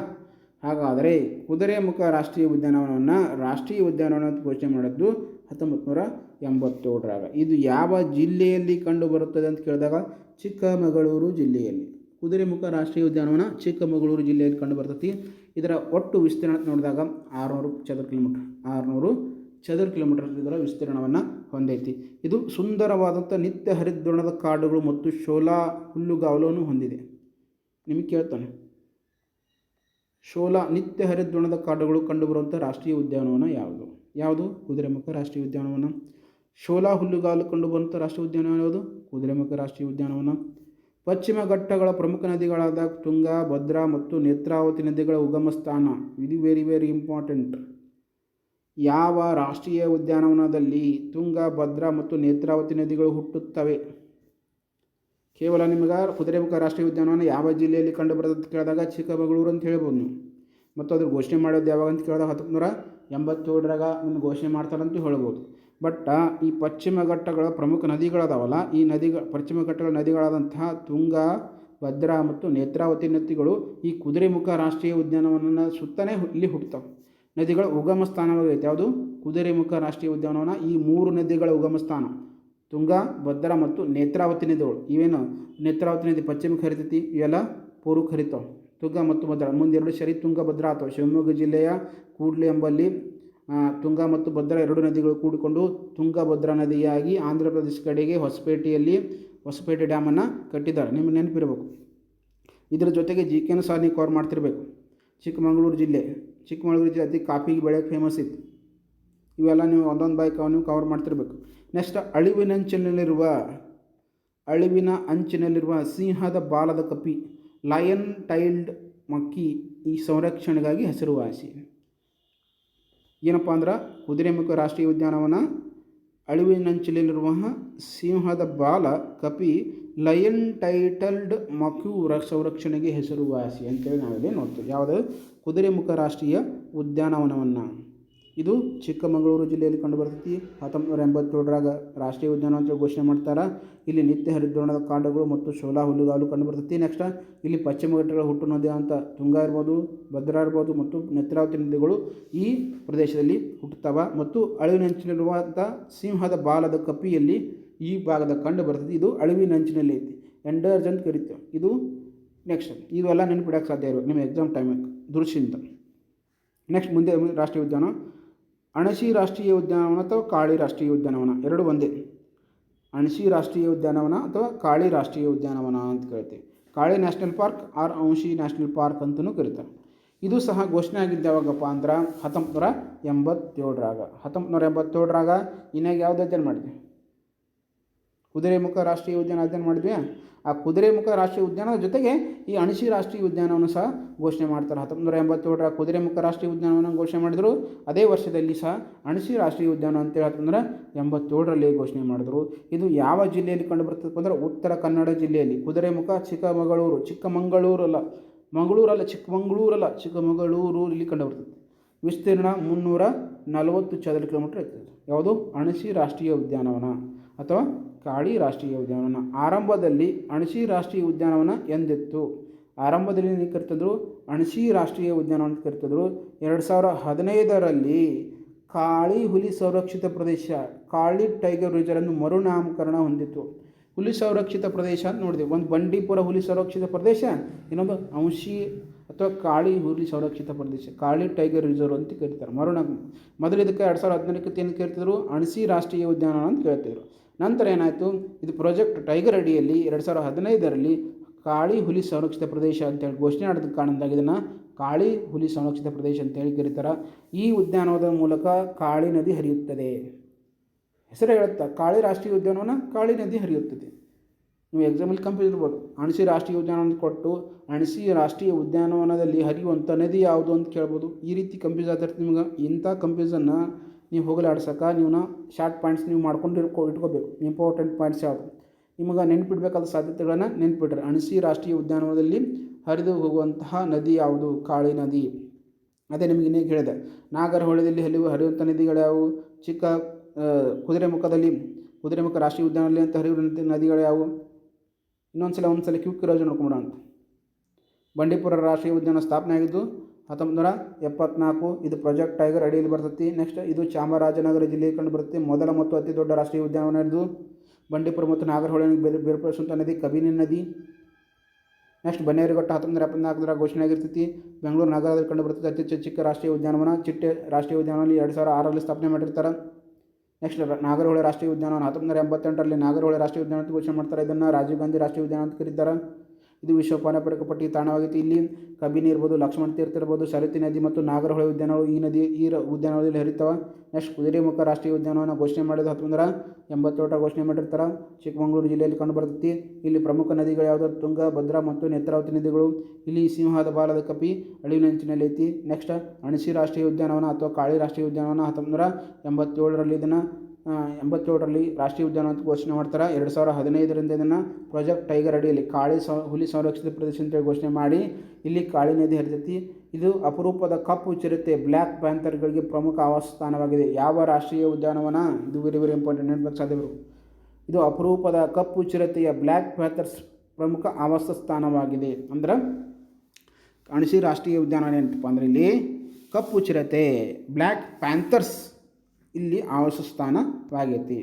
ಹಾಗಾದರೆ ಕುದುರೆಮುಖ ರಾಷ್ಟ್ರೀಯ ಉದ್ಯಾನವನವನ್ನು ರಾಷ್ಟ್ರೀಯ ಉದ್ಯಾನವನ ಅಂತ ಘೋಷಣೆ ಮಾಡಿದ್ದು 1987. ಇದು ಯಾವ ಜಿಲ್ಲೆಯಲ್ಲಿ ಕಂಡು ಬರುತ್ತದೆ ಅಂತ ಕೇಳಿದಾಗ ಚಿಕ್ಕಮಗಳೂರು ಜಿಲ್ಲೆಯಲ್ಲಿ. ಕುದುರೆಮುಖ ರಾಷ್ಟ್ರೀಯ ಉದ್ಯಾನವನ ಚಿಕ್ಕಮಗಳೂರು ಜಿಲ್ಲೆಯಲ್ಲಿ ಕಂಡು ಬರ್ತೈತಿ. ಇದರ ಒಟ್ಟು ವಿಸ್ತೀರ್ಣ ನೋಡಿದಾಗ 600 ಚದರ ಕಿಲೋಮೀಟರ್. 600 ಚದರ ಕಿಲೋಮೀಟರ್ ಇದರ ವಿಸ್ತೀರ್ಣವನ್ನು ಹೊಂದೈತಿ. ಇದು ಸುಂದರವಾದಂಥ ನಿತ್ಯ ಹರಿದ್ವರ್ಣದ ಕಾಡುಗಳು ಮತ್ತು ಶೋಲಾ ಹುಲ್ಲುಗಾವಲನ್ನು ಹೊಂದಿದೆ. ನಿಮಗೆ ಕೇಳ್ತಾನೆ, ಶೋಲಾ ನಿತ್ಯ ಹರಿದ್ವರ್ಣದ ಕಾಡುಗಳು ಕಂಡುಬರುವಂಥ ರಾಷ್ಟ್ರೀಯ ಉದ್ಯಾನವನ ಯಾವುದು? ಯಾವುದು? ಕುದುರೆಮುಖ ರಾಷ್ಟ್ರೀಯ ಉದ್ಯಾನವನ. ಶೋಲಾ ಹುಲ್ಲುಗಾವಲು ಕಂಡುಬರುವಂಥ ರಾಷ್ಟ್ರೀಯ ಉದ್ಯಾನವನ ಯಾವುದು? ಕುದುರೆಮುಖ ರಾಷ್ಟ್ರೀಯ ಉದ್ಯಾನವನ. ಪಶ್ಚಿಮ ಘಟ್ಟಗಳ ಪ್ರಮುಖ ನದಿಗಳಾದ ತುಂಗಾ, ಭದ್ರಾ ಮತ್ತು ನೇತ್ರಾವತಿ ನದಿಗಳ ಉಗಮ ಸ್ಥಾನ. ಇದು ವೆರಿ ವೆರಿ ಇಂಪಾರ್ಟೆಂಟ್. ಯಾವ ರಾಷ್ಟ್ರೀಯ ಉದ್ಯಾನವನದಲ್ಲಿ ತುಂಗಾ, ಭದ್ರಾ ಮತ್ತು ನೇತ್ರಾವತಿ ನದಿಗಳು ಹುಟ್ಟುತ್ತವೆ? ಕೇವಲ ನಿಮಗೆ ಕುದುರೆಮುಖ ರಾಷ್ಟ್ರೀಯ ಉದ್ಯಾನವನ ಯಾವ ಜಿಲ್ಲೆಯಲ್ಲಿ ಕಂಡು ಬರ್ತದೆ ಅಂತ ಕೇಳಿದಾಗ ಚಿಕ್ಕಮಗಳೂರು ಅಂತ ಹೇಳ್ಬೋದು ನೀವು. ಮತ್ತು ಅದ್ರ ಘೋಷಣೆ ಮಾಡೋದು ಯಾವಾಗ ಅಂತ ಕೇಳಿದಾಗ 1987 ಒಂದು ಘೋಷಣೆ ಮಾಡ್ತಾರಂತೂ ಹೇಳ್ಬೋದು. ಬಟ್ ಈ ಪಶ್ಚಿಮ ಘಟ್ಟಗಳ ಪ್ರಮುಖ ನದಿಗಳದಾವಲ್ಲ, ಈ ಪಶ್ಚಿಮ ಘಟ್ಟಗಳ ನದಿಗಳಾದಂತಹ ತುಂಗಾ, ಭದ್ರಾ ಮತ್ತು ನೇತ್ರಾವತಿ ನದಿಗಳು ಈ ಕುದುರೆಮುಖ ರಾಷ್ಟ್ರೀಯ ಉದ್ಯಾನವನ ಸುತ್ತನೇ ಇಲ್ಲಿ ಹುಟ್ಟುತ್ತವೆ. ನದಿಗಳ ಉಗಮ ಸ್ಥಾನವಾಗೈತೆ ಯಾವುದು? ಕುದುರೆಮುಖ ರಾಷ್ಟ್ರೀಯ ಉದ್ಯಾನವನ. ಈ 3 ನದಿಗಳ ಉಗಮ ಸ್ಥಾನ ತುಂಗಾ, ಭದ್ರಾ ಮತ್ತು ನೇತ್ರಾವತಿ ನದಿಗಳು. ಇವೇನು ನೇತ್ರಾವತಿ ನದಿ ಪಶ್ಚಿಮಕ್ಕೆ ಹರಿತೈತಿ, ಇವೆಲ್ಲ ಪೂರ್ವಕ್ಕೆ ಹರಿತಾವೆ. ತುಂಗಾ ಮತ್ತು ಭದ್ರಾ ಮುಂದೆರಡು ಸರಿ ತುಂಗಾ ಭದ್ರಾ ಅಥವಾ ಶಿವಮೊಗ್ಗ ಜಿಲ್ಲೆಯ ಕೂಡ್ಲಿ ಎಂಬಲ್ಲಿ ತುಂಗಾ ಮತ್ತು ಭದ್ರಾ 2 ನದಿಗಳು ಕೂಡಿಕೊಂಡು ತುಂಗಭದ್ರಾ ನದಿಯಾಗಿ ಆಂಧ್ರ ಪ್ರದೇಶ ಕಡೆಗೆ ಹೊಸಪೇಟೆ ಡ್ಯಾಮನ್ನು ಕಟ್ಟಿದ್ದಾರೆ. ನಿಮಗೆ ನೆನಪಿರಬೇಕು. ಇದರ ಜೊತೆಗೆ ಜಿಕೆನೂ ಸಹ ನೀವು ಕವರ್ ಮಾಡ್ತಿರ್ಬೇಕು. ಚಿಕ್ಕಮಗಳೂರು ಜಿಲ್ಲೆ ಅತಿ ಕಾಫಿಗೆ ಬೆಳೆಯೋಕ್ಕೆ ಫೇಮಸ್ ಇತ್ತು. ಇವೆಲ್ಲ ನೀವು ಒಂದೊಂದು ಬೈಕ್ ನೀವು ಕವರ್ ಮಾಡ್ತಿರ್ಬೇಕು. ನೆಕ್ಸ್ಟ್ ಅಳಿವಿನ ಅಂಚಿನಲ್ಲಿರುವ ಸಿಂಹದ ಬಾಲದ ಕಪಿ ಲಯನ್ ಟೈಲ್ಡ್ ಮಕ್ಕಿ ಈ ಸಂರಕ್ಷಣೆಗಾಗಿ ಹೆಸರುವಾಸಿ. ಏನಪ್ಪ ಅಂದ್ರೆ ಕುದುರೆಮುಖ ರಾಷ್ಟ್ರೀಯ ಉದ್ಯಾನವನ ಅಳಿವಿನಂಚಿನಲ್ಲಿರುವ ಸಿಂಹದ ಬಾಲ ಕಪಿ ಲಯನ್ ಟೈಟಲ್ಡ್ ಮಕ್ಯೂ ಸಂರಕ್ಷಣೆಗೆ ಹೆಸರುವಾಸಿ ಅಂತೇಳಿ ನಾವಿಲ್ಲಿ ನೋಡ್ತೀವಿ. ಯಾವುದು? ಕುದುರೆಮುಖ ರಾಷ್ಟ್ರೀಯ ಉದ್ಯಾನವನವನ್ನು. ಇದು ಚಿಕ್ಕಮಗಳೂರು ಜಿಲ್ಲೆಯಲ್ಲಿ ಕಂಡುಬರ್ತೈತಿ. 1987 ರಾಷ್ಟ್ರೀಯ ಉದ್ಯಾನ ಅಂತ ಘೋಷಣೆ ಮಾಡ್ತಾರೆ. ಇಲ್ಲಿ ನಿತ್ಯ ಹರಿದ್ವರ್ಣದ ಕಾಡುಗಳು ಮತ್ತು ಶೋಲಾ ಹುಲ್ಲುಗಾವಲು ಕಂಡುಬರ್ತೈತಿ. ನೆಕ್ಸ್ಟ್ ಇಲ್ಲಿ ಪಶ್ಚಿಮ ಘಟ್ಟಗಳ ಹುಟ್ಟು ನದಿ ಅಂತ ತುಂಗಾ ಇರ್ಬೋದು, ಭದ್ರಾ ಇರ್ಬೋದು ಮತ್ತು ನೇತ್ರಾವತಿ ನದಿಗಳು ಈ ಪ್ರದೇಶದಲ್ಲಿ ಹುಟ್ಟುತ್ತವೆ. ಮತ್ತು ಅಳಿವಿನಂಚಿನಲ್ಲಿರುವಂಥ ಸಿಂಹದ ಬಾಲದ ಕಪಿಯಲ್ಲಿ ಈ ಭಾಗದ ಕಂಡು ಬರ್ತೈತಿ. ಇದು ಅಳಿವಿನಂಚಿನಲ್ಲಿ ಐತಿ, ಎಂಡರ್ಜ್ ಅಂತ ಕರಿತೀವಿ. ಇದು ನೆಕ್ಸ್ಟ್ ಇವೆಲ್ಲ ನೆನಪಿಡೋಕ್ಕೆ ಸಾಧ್ಯ ಇರೋದು ನಿಮ್ಮ ಎಕ್ಸಾಮ್ ಟೈಮಿಗೆ ದೃಷ್ಟಿಯಿಂದ. ನೆಕ್ಸ್ಟ್ ಮುಂದೆ ರಾಷ್ಟ್ರೀಯ ಉದ್ಯಾನ ಅಣಶಿ ರಾಷ್ಟ್ರೀಯ ಉದ್ಯಾನವನ ಅಥವಾ ಕಾಳಿ ರಾಷ್ಟ್ರೀಯ ಉದ್ಯಾನವನ ಎರಡು ಒಂದೇ. ಅಣಶಿ ರಾಷ್ಟ್ರೀಯ ಉದ್ಯಾನವನ ಅಥವಾ ಕಾಳಿ ರಾಷ್ಟ್ರೀಯ ಉದ್ಯಾನವನ ಅಂತ ಕೇಳ್ತೀವಿ. ಕಾಳಿ ನ್ಯಾಷನಲ್ ಪಾರ್ಕ್ ಆರ್ ಅಂಶಿ ನ್ಯಾಷನಲ್ ಪಾರ್ಕ್ ಅಂತಲೂ ಕರೀತಾರೆ. ಇದು ಸಹ ಘೋಷಣೆ ಆಗಿದ್ದು ಯಾವಾಗಪ್ಪ ಅಂದ್ರೆ 1987. 1987 ಇನ್ನಾಗ ಯಾವ್ದು ಅಧ್ಯಯನ ಮಾಡಿದ್ವಿ? ಕುದುರೆಮುಖ ರಾಷ್ಟ್ರೀಯ ಉದ್ಯಾನ ಅಧ್ಯಯನ ಮಾಡಿದ್ವಿ. ಆ ಕುದುರೆಮುಖ ರಾಷ್ಟ್ರೀಯ ಉದ್ಯಾನದ ಜೊತೆಗೆ ಈ ಅಣಶಿ ರಾಷ್ಟ್ರೀಯ ಉದ್ಯಾನವನ್ನು ಸಹ ಘೋಷಣೆ ಮಾಡ್ತಾರೆ. 1987 ಕುದುರೆಮುಖ ರಾಷ್ಟ್ರೀಯ ಉದ್ಯಾನವನ್ನು ಘೋಷಣೆ ಮಾಡಿದರು. ಅದೇ ವರ್ಷದಲ್ಲಿ ಸಹ ಅಣಶಿ ರಾಷ್ಟ್ರೀಯ ಉದ್ಯಾನ ಅಂತೇಳಿ 1987 ಘೋಷಣೆ ಮಾಡಿದರು. ಇದು ಯಾವ ಜಿಲ್ಲೆಯಲ್ಲಿ ಕಂಡು ಬರ್ತದಪ್ಪ ಅಂದ್ರೆ ಉತ್ತರ ಕನ್ನಡ ಜಿಲ್ಲೆಯಲ್ಲಿ. ಕುದುರೆಮುಖ ಚಿಕ್ಕಮಗಳೂರು ಇಲ್ಲಿ ಕಂಡು ಬರ್ತದೆ. ವಿಸ್ತೀರ್ಣ 340 ಚದರ ಕಿಲೋಮೀಟರ್ ಇರ್ತದೆ. ಯಾವುದು? ಅಣಶಿ ರಾಷ್ಟ್ರೀಯ ಉದ್ಯಾನವನ ಅಥವಾ ಕಾಳಿ ರಾಷ್ಟ್ರೀಯ ಉದ್ಯಾನವನ. ಆರಂಭದಲ್ಲಿ ಅಣಶಿ ರಾಷ್ಟ್ರೀಯ ಉದ್ಯಾನವನ ಎಂದಿತ್ತು. ಆರಂಭದಲ್ಲಿ ಏನು ಕರಿತಿದ್ರು? ಅಣಶಿ ರಾಷ್ಟ್ರೀಯ ಉದ್ಯಾನವನ ಅಂತ ಕರಿತಿದ್ರು. 2015 ಕಾಳಿ ಹುಲಿ ಸಂರಕ್ಷಿತ ಪ್ರದೇಶ, ಕಾಳಿ ಟೈಗರ್ ರಿಸರ್ವ್ ಮರುನಾಮಕರಣ ಹೊಂದಿತ್ತು. ಹುಲಿ ಸಂರಕ್ಷಿತ ಪ್ರದೇಶ ಅಂತ ನೋಡಿದೆ. ಒಂದು ಬಂಡೀಪುರ ಹುಲಿ ಸಂರಕ್ಷಿತ ಪ್ರದೇಶ, ಇನ್ನೊಂದು ಅಂಶಿ ಅಥವಾ ಕಾಳಿ ಹುಲಿ ಸಂರಕ್ಷಿತ ಪ್ರದೇಶ, ಕಾಳಿ ಟೈಗರ್ ರಿಸರ್ವ್ ಅಂತ ಕರೀತಾರೆ. ಮೊದಲು ಇದಕ್ಕೆ 2014 ಏನು ಕರಿತಿದ್ರು? ಅಣಶಿ ರಾಷ್ಟ್ರೀಯ ಉದ್ಯಾನವನ ಅಂತ ಕೇಳ್ತಿದ್ರು. ನಂತರ ಏನಾಯಿತು? ಇದು ಪ್ರಾಜೆಕ್ಟ್ ಟೈಗರ್ ಅಡಿಯಲ್ಲಿ 2015 ಕಾಳಿ ಹುಲಿ ಸಂರಕ್ಷಿತ ಪ್ರದೇಶ ಅಂತೇಳಿ ಘೋಷಣೆ ಮಾಡಿದ ಕಾರಣದಿಂದ ಇದನ್ನು ಕಾಳಿ ಹುಲಿ ಸಂರಕ್ಷಿತ ಪ್ರದೇಶ ಅಂತೇಳಿ ಕರೀತಾರೆ. ಈ ಉದ್ಯಾನವನದ ಮೂಲಕ ಕಾಳಿ ನದಿ ಹರಿಯುತ್ತದೆ. ಹೆಸರು ಹೇಳುತ್ತಾ ಕಾಳಿ ರಾಷ್ಟ್ರೀಯ ಉದ್ಯಾನವನ, ಕಾಳಿ ನದಿ ಹರಿಯುತ್ತದೆ. ನೀವು ಎಕ್ಸಾಮಲ್ಲಿ ಕಂಪ್ಲೀಟ್ ಇರ್ಬೋದು. ಅಣಸಿ ರಾಷ್ಟ್ರೀಯ ಉದ್ಯಾನವನ ಕೊಟ್ಟು ಅಣಸಿ ರಾಷ್ಟ್ರೀಯ ಉದ್ಯಾನವನದಲ್ಲಿ ಹರಿಯುವಂಥ ನದಿ ಯಾವುದು ಅಂತ ಕೇಳ್ಬೋದು. ಈ ರೀತಿ ಕನ್ಫ್ಯೂಸ್ ಆಗ್ತಿರ್ತೀವಿ ನಿಮ್ಗೆ. ಇಂಥ ಕನ್ಫ್ಯೂಸನ್ನು ನೀವು ಹೋಗಲಾಡ್ಸೋಕೆ ನೀವು ಶಾರ್ಟ್ ಪಾಯಿಂಟ್ಸ್ ನೀವು ಮಾಡ್ಕೊಂಡು ಇಟ್ಕೋಬೇಕು. ಇಂಪಾರ್ಟೆಂಟ್ ಪಾಯಿಂಟ್ಸ್ ಯಾವುದು ನಿಮಗೆ ನೆನ್ಪಿಡಬೇಕಾದ ಸಾಧ್ಯತೆಗಳನ್ನು ನೆನ್ಪಿಡ್ರಿ. ಅಣಸಿ ರಾಷ್ಟ್ರೀಯ ಉದ್ಯಾನವನದಲ್ಲಿ ಹರಿದು ಹೋಗುವಂತಹ ನದಿ ಯಾವುದು? ಕಾಳಿ ನದಿ. ಅದೇ ನಿಮಗೆ ಇನ್ನೇನು ಹೇಳಿದೆ. ನಾಗರಹೊಳೆಯಲ್ಲಿ ಹರಿಯುವಂಥ ನದಿಗಳು ಯಾವುವು? ಚಿಕ್ಕ ಕುದುರೆಮುಖ ರಾಷ್ಟ್ರೀಯ ಉದ್ಯಾನದಲ್ಲಿ ಅಂತ ಹರಿಯುವಂಥ ನದಿಗಳು ಯಾವುವು? ಒಂದ್ಸಲ ಕ್ವಿಕ್ ರೋಜ್ ನೋಡ್ಕೊಂಬಿಡೋಣ ಅಂತ. ಬಂಡೀಪುರ ರಾಷ್ಟ್ರೀಯ ಉದ್ಯಾನ ಸ್ಥಾಪನೆ ಆಗಿದ್ದು 1974. ಇದು ಪ್ರಾಜೆಕ್ಟ್ ಟೈಗರ್ ಅಡಿಯಲ್ಲಿ ಬರ್ತೈತಿ. ನೆಕ್ಸ್ಟ್ ಇದು ಚಾಮರಾಜನಗರ ಜಿಲ್ಲೆಗೆ ಕಂಡು ಬರುತ್ತೆ. ಮೊದಲ ಮತ್ತು ಅತಿ ದೊಡ್ಡ ರಾಷ್ಟ್ರೀಯ ಉದ್ಯಾನವನ ಇದು. ಬಂಡೀಪುರ ಮತ್ತು ನಾಗರಹೊಳೆಯನ್ನು ಬೇರ್ಪಡಿಸುವಂಥ ನದಿ ಕಬಿನಿ ನದಿ. ನೆಕ್ಸ್ಟ್ ಬನ್ನೇರುಘಟ್ಟ 1974 ಘೋಷಣೆ ಆಗಿರ್ತೈತಿ. ಬೆಂಗಳೂರು ನಗರದಲ್ಲಿ ಕಂಡು ಬರ್ತೈತಿ. ಅತಿ ಚಿಕ್ಕ ರಾಷ್ಟ್ರೀಯ ಉದ್ಯಾನವನ ಚಿಟ್ಟೆ ರಾಷ್ಟ್ರೀಯ ಉದ್ಯಾನವನ 2006ರಲ್ಲಿ ಸ್ಥಾಪನೆ ಮಾಡಿರ್ತಾರೆ. ನೆಕ್ಸ್ಟ್ ನಾಗರಹೊಳೆ ರಾಷ್ಟ್ರೀಯ ಉದ್ಯಾನವನ 1988ರಲ್ಲಿ ನಾಗರಹೊಳೆ ರಾಷ್ಟ್ರೀಯ ಉದ್ಯಾನ ಅಂತ ಘೋಷಣೆ ಮಾಡ್ತಾರೆ. ಇದನ್ನು ರಾಜೀವ್ ಗಾಂಧಿ ರಾಷ್ಟ್ರೀಯ ಉದ್ಯಾನ ಅಂತ ಕರೀತಾರೆ. ಇದು ವಿಶ್ವ ಪಾರಂಪರಿಕ ಪಟ್ಟಿ ತಾಣವಾಗಿತ್ತು. ಇಲ್ಲಿ ಕಬಿನಿ ಇರ್ಬೋದು, ಲಕ್ಷ್ಮಣ ತೀರ್ಥ ಇರ್ಬೋದು, ಸರತಿ ನದಿ ಮತ್ತು ನಾಗರಹೊಳೆ ಉದ್ಯಾನಗಳು ಈ ಉದ್ಯಾನವನದಲ್ಲಿ ಹರಿತಾವೆ. ನೆಕ್ಸ್ಟ್ ಕುದುರೆಮುಖ ರಾಷ್ಟ್ರೀಯ ಉದ್ಯಾನವನ ಘೋಷಣೆ ಮಾಡಿದ್ದು 1987 ಘೋಷಣೆ ಮಾಡಿರ್ತಾರೆ. ಚಿಕ್ಕಮಗಳೂರು ಜಿಲ್ಲೆಯಲ್ಲಿ ಕಂಡು ಬರ್ತೈತಿ. ಇಲ್ಲಿ ಪ್ರಮುಖ ನದಿಗಳು ಯಾವುದು? ತುಂಗ, ಭದ್ರಾ ಮತ್ತು ನೇತ್ರಾವತಿ ನದಿಗಳು. ಇಲ್ಲಿ ಸಿಂಹದ ಬಾಲದ ಕಪಿ ಅಳಿವಿನಂಚಿನಲ್ಲಿ ಐತಿ. ನೆಕ್ಸ್ಟ್ ಅಣಸಿ ರಾಷ್ಟ್ರೀಯ ಉದ್ಯಾನವನ ಅಥವಾ ಕಾಳಿ ರಾಷ್ಟ್ರೀಯ ಉದ್ಯಾನವನ 1987ರಲ್ಲಿ ಇದನ್ನು 87ರಲ್ಲಿ ರಾಷ್ಟ್ರೀಯ ಉದ್ಯಾನ ಅಂತ ಘೋಷಣೆ ಮಾಡ್ತಾರೆ. 2015ರಿಂದ ಇದನ್ನು ಪ್ರಾಜೆಕ್ಟ್ ಟೈಗರ್ ಅಡಿಯಲ್ಲಿ ಹುಲಿ ಸಂರಕ್ಷಿತ ಪ್ರದೇಶ ಅಂತೇಳಿ ಘೋಷಣೆ ಮಾಡಿ ಇಲ್ಲಿ ಕಾಳಿ ನದಿ ಹರಿತೈತಿ. ಇದು ಅಪರೂಪದ ಕಪ್ಪು ಚಿರತೆ ಬ್ಲ್ಯಾಕ್ ಪ್ಯಾಂಥರ್ಗಳಿಗೆ ಪ್ರಮುಖ ಆವಾಸ ಸ್ಥಾನವಾಗಿದೆ. ಯಾವ ರಾಷ್ಟ್ರೀಯ ಉದ್ಯಾನವನ? ಇದು ವೆರಿ ಇಂಪಾರ್ಟೆಂಟ್, ನೆನಪಕ್ಕೆ ಸಾಧ್ಯವರು. ಇದು ಅಪರೂಪದ ಕಪ್ಪು ಚಿರತೆಯ ಬ್ಲ್ಯಾಕ್ ಪ್ಯಾಂಥರ್ಸ್ ಪ್ರಮುಖ ಆವಾಸ ಸ್ಥಾನವಾಗಿದೆ. ಅಂದ್ರೆ ಅಣಸಿ ರಾಷ್ಟ್ರೀಯ ಉದ್ಯಾನವನ ಏನಪ್ಪ ಅಂದರೆ ಇಲ್ಲಿ ಕಪ್ಪು ಚಿರತೆ ಬ್ಲ್ಯಾಕ್ ಪ್ಯಾಂಥರ್ಸ್ ಇಲ್ಲಿ ಆವಾಸ ಸ್ಥಾನವಾಗೈತಿ.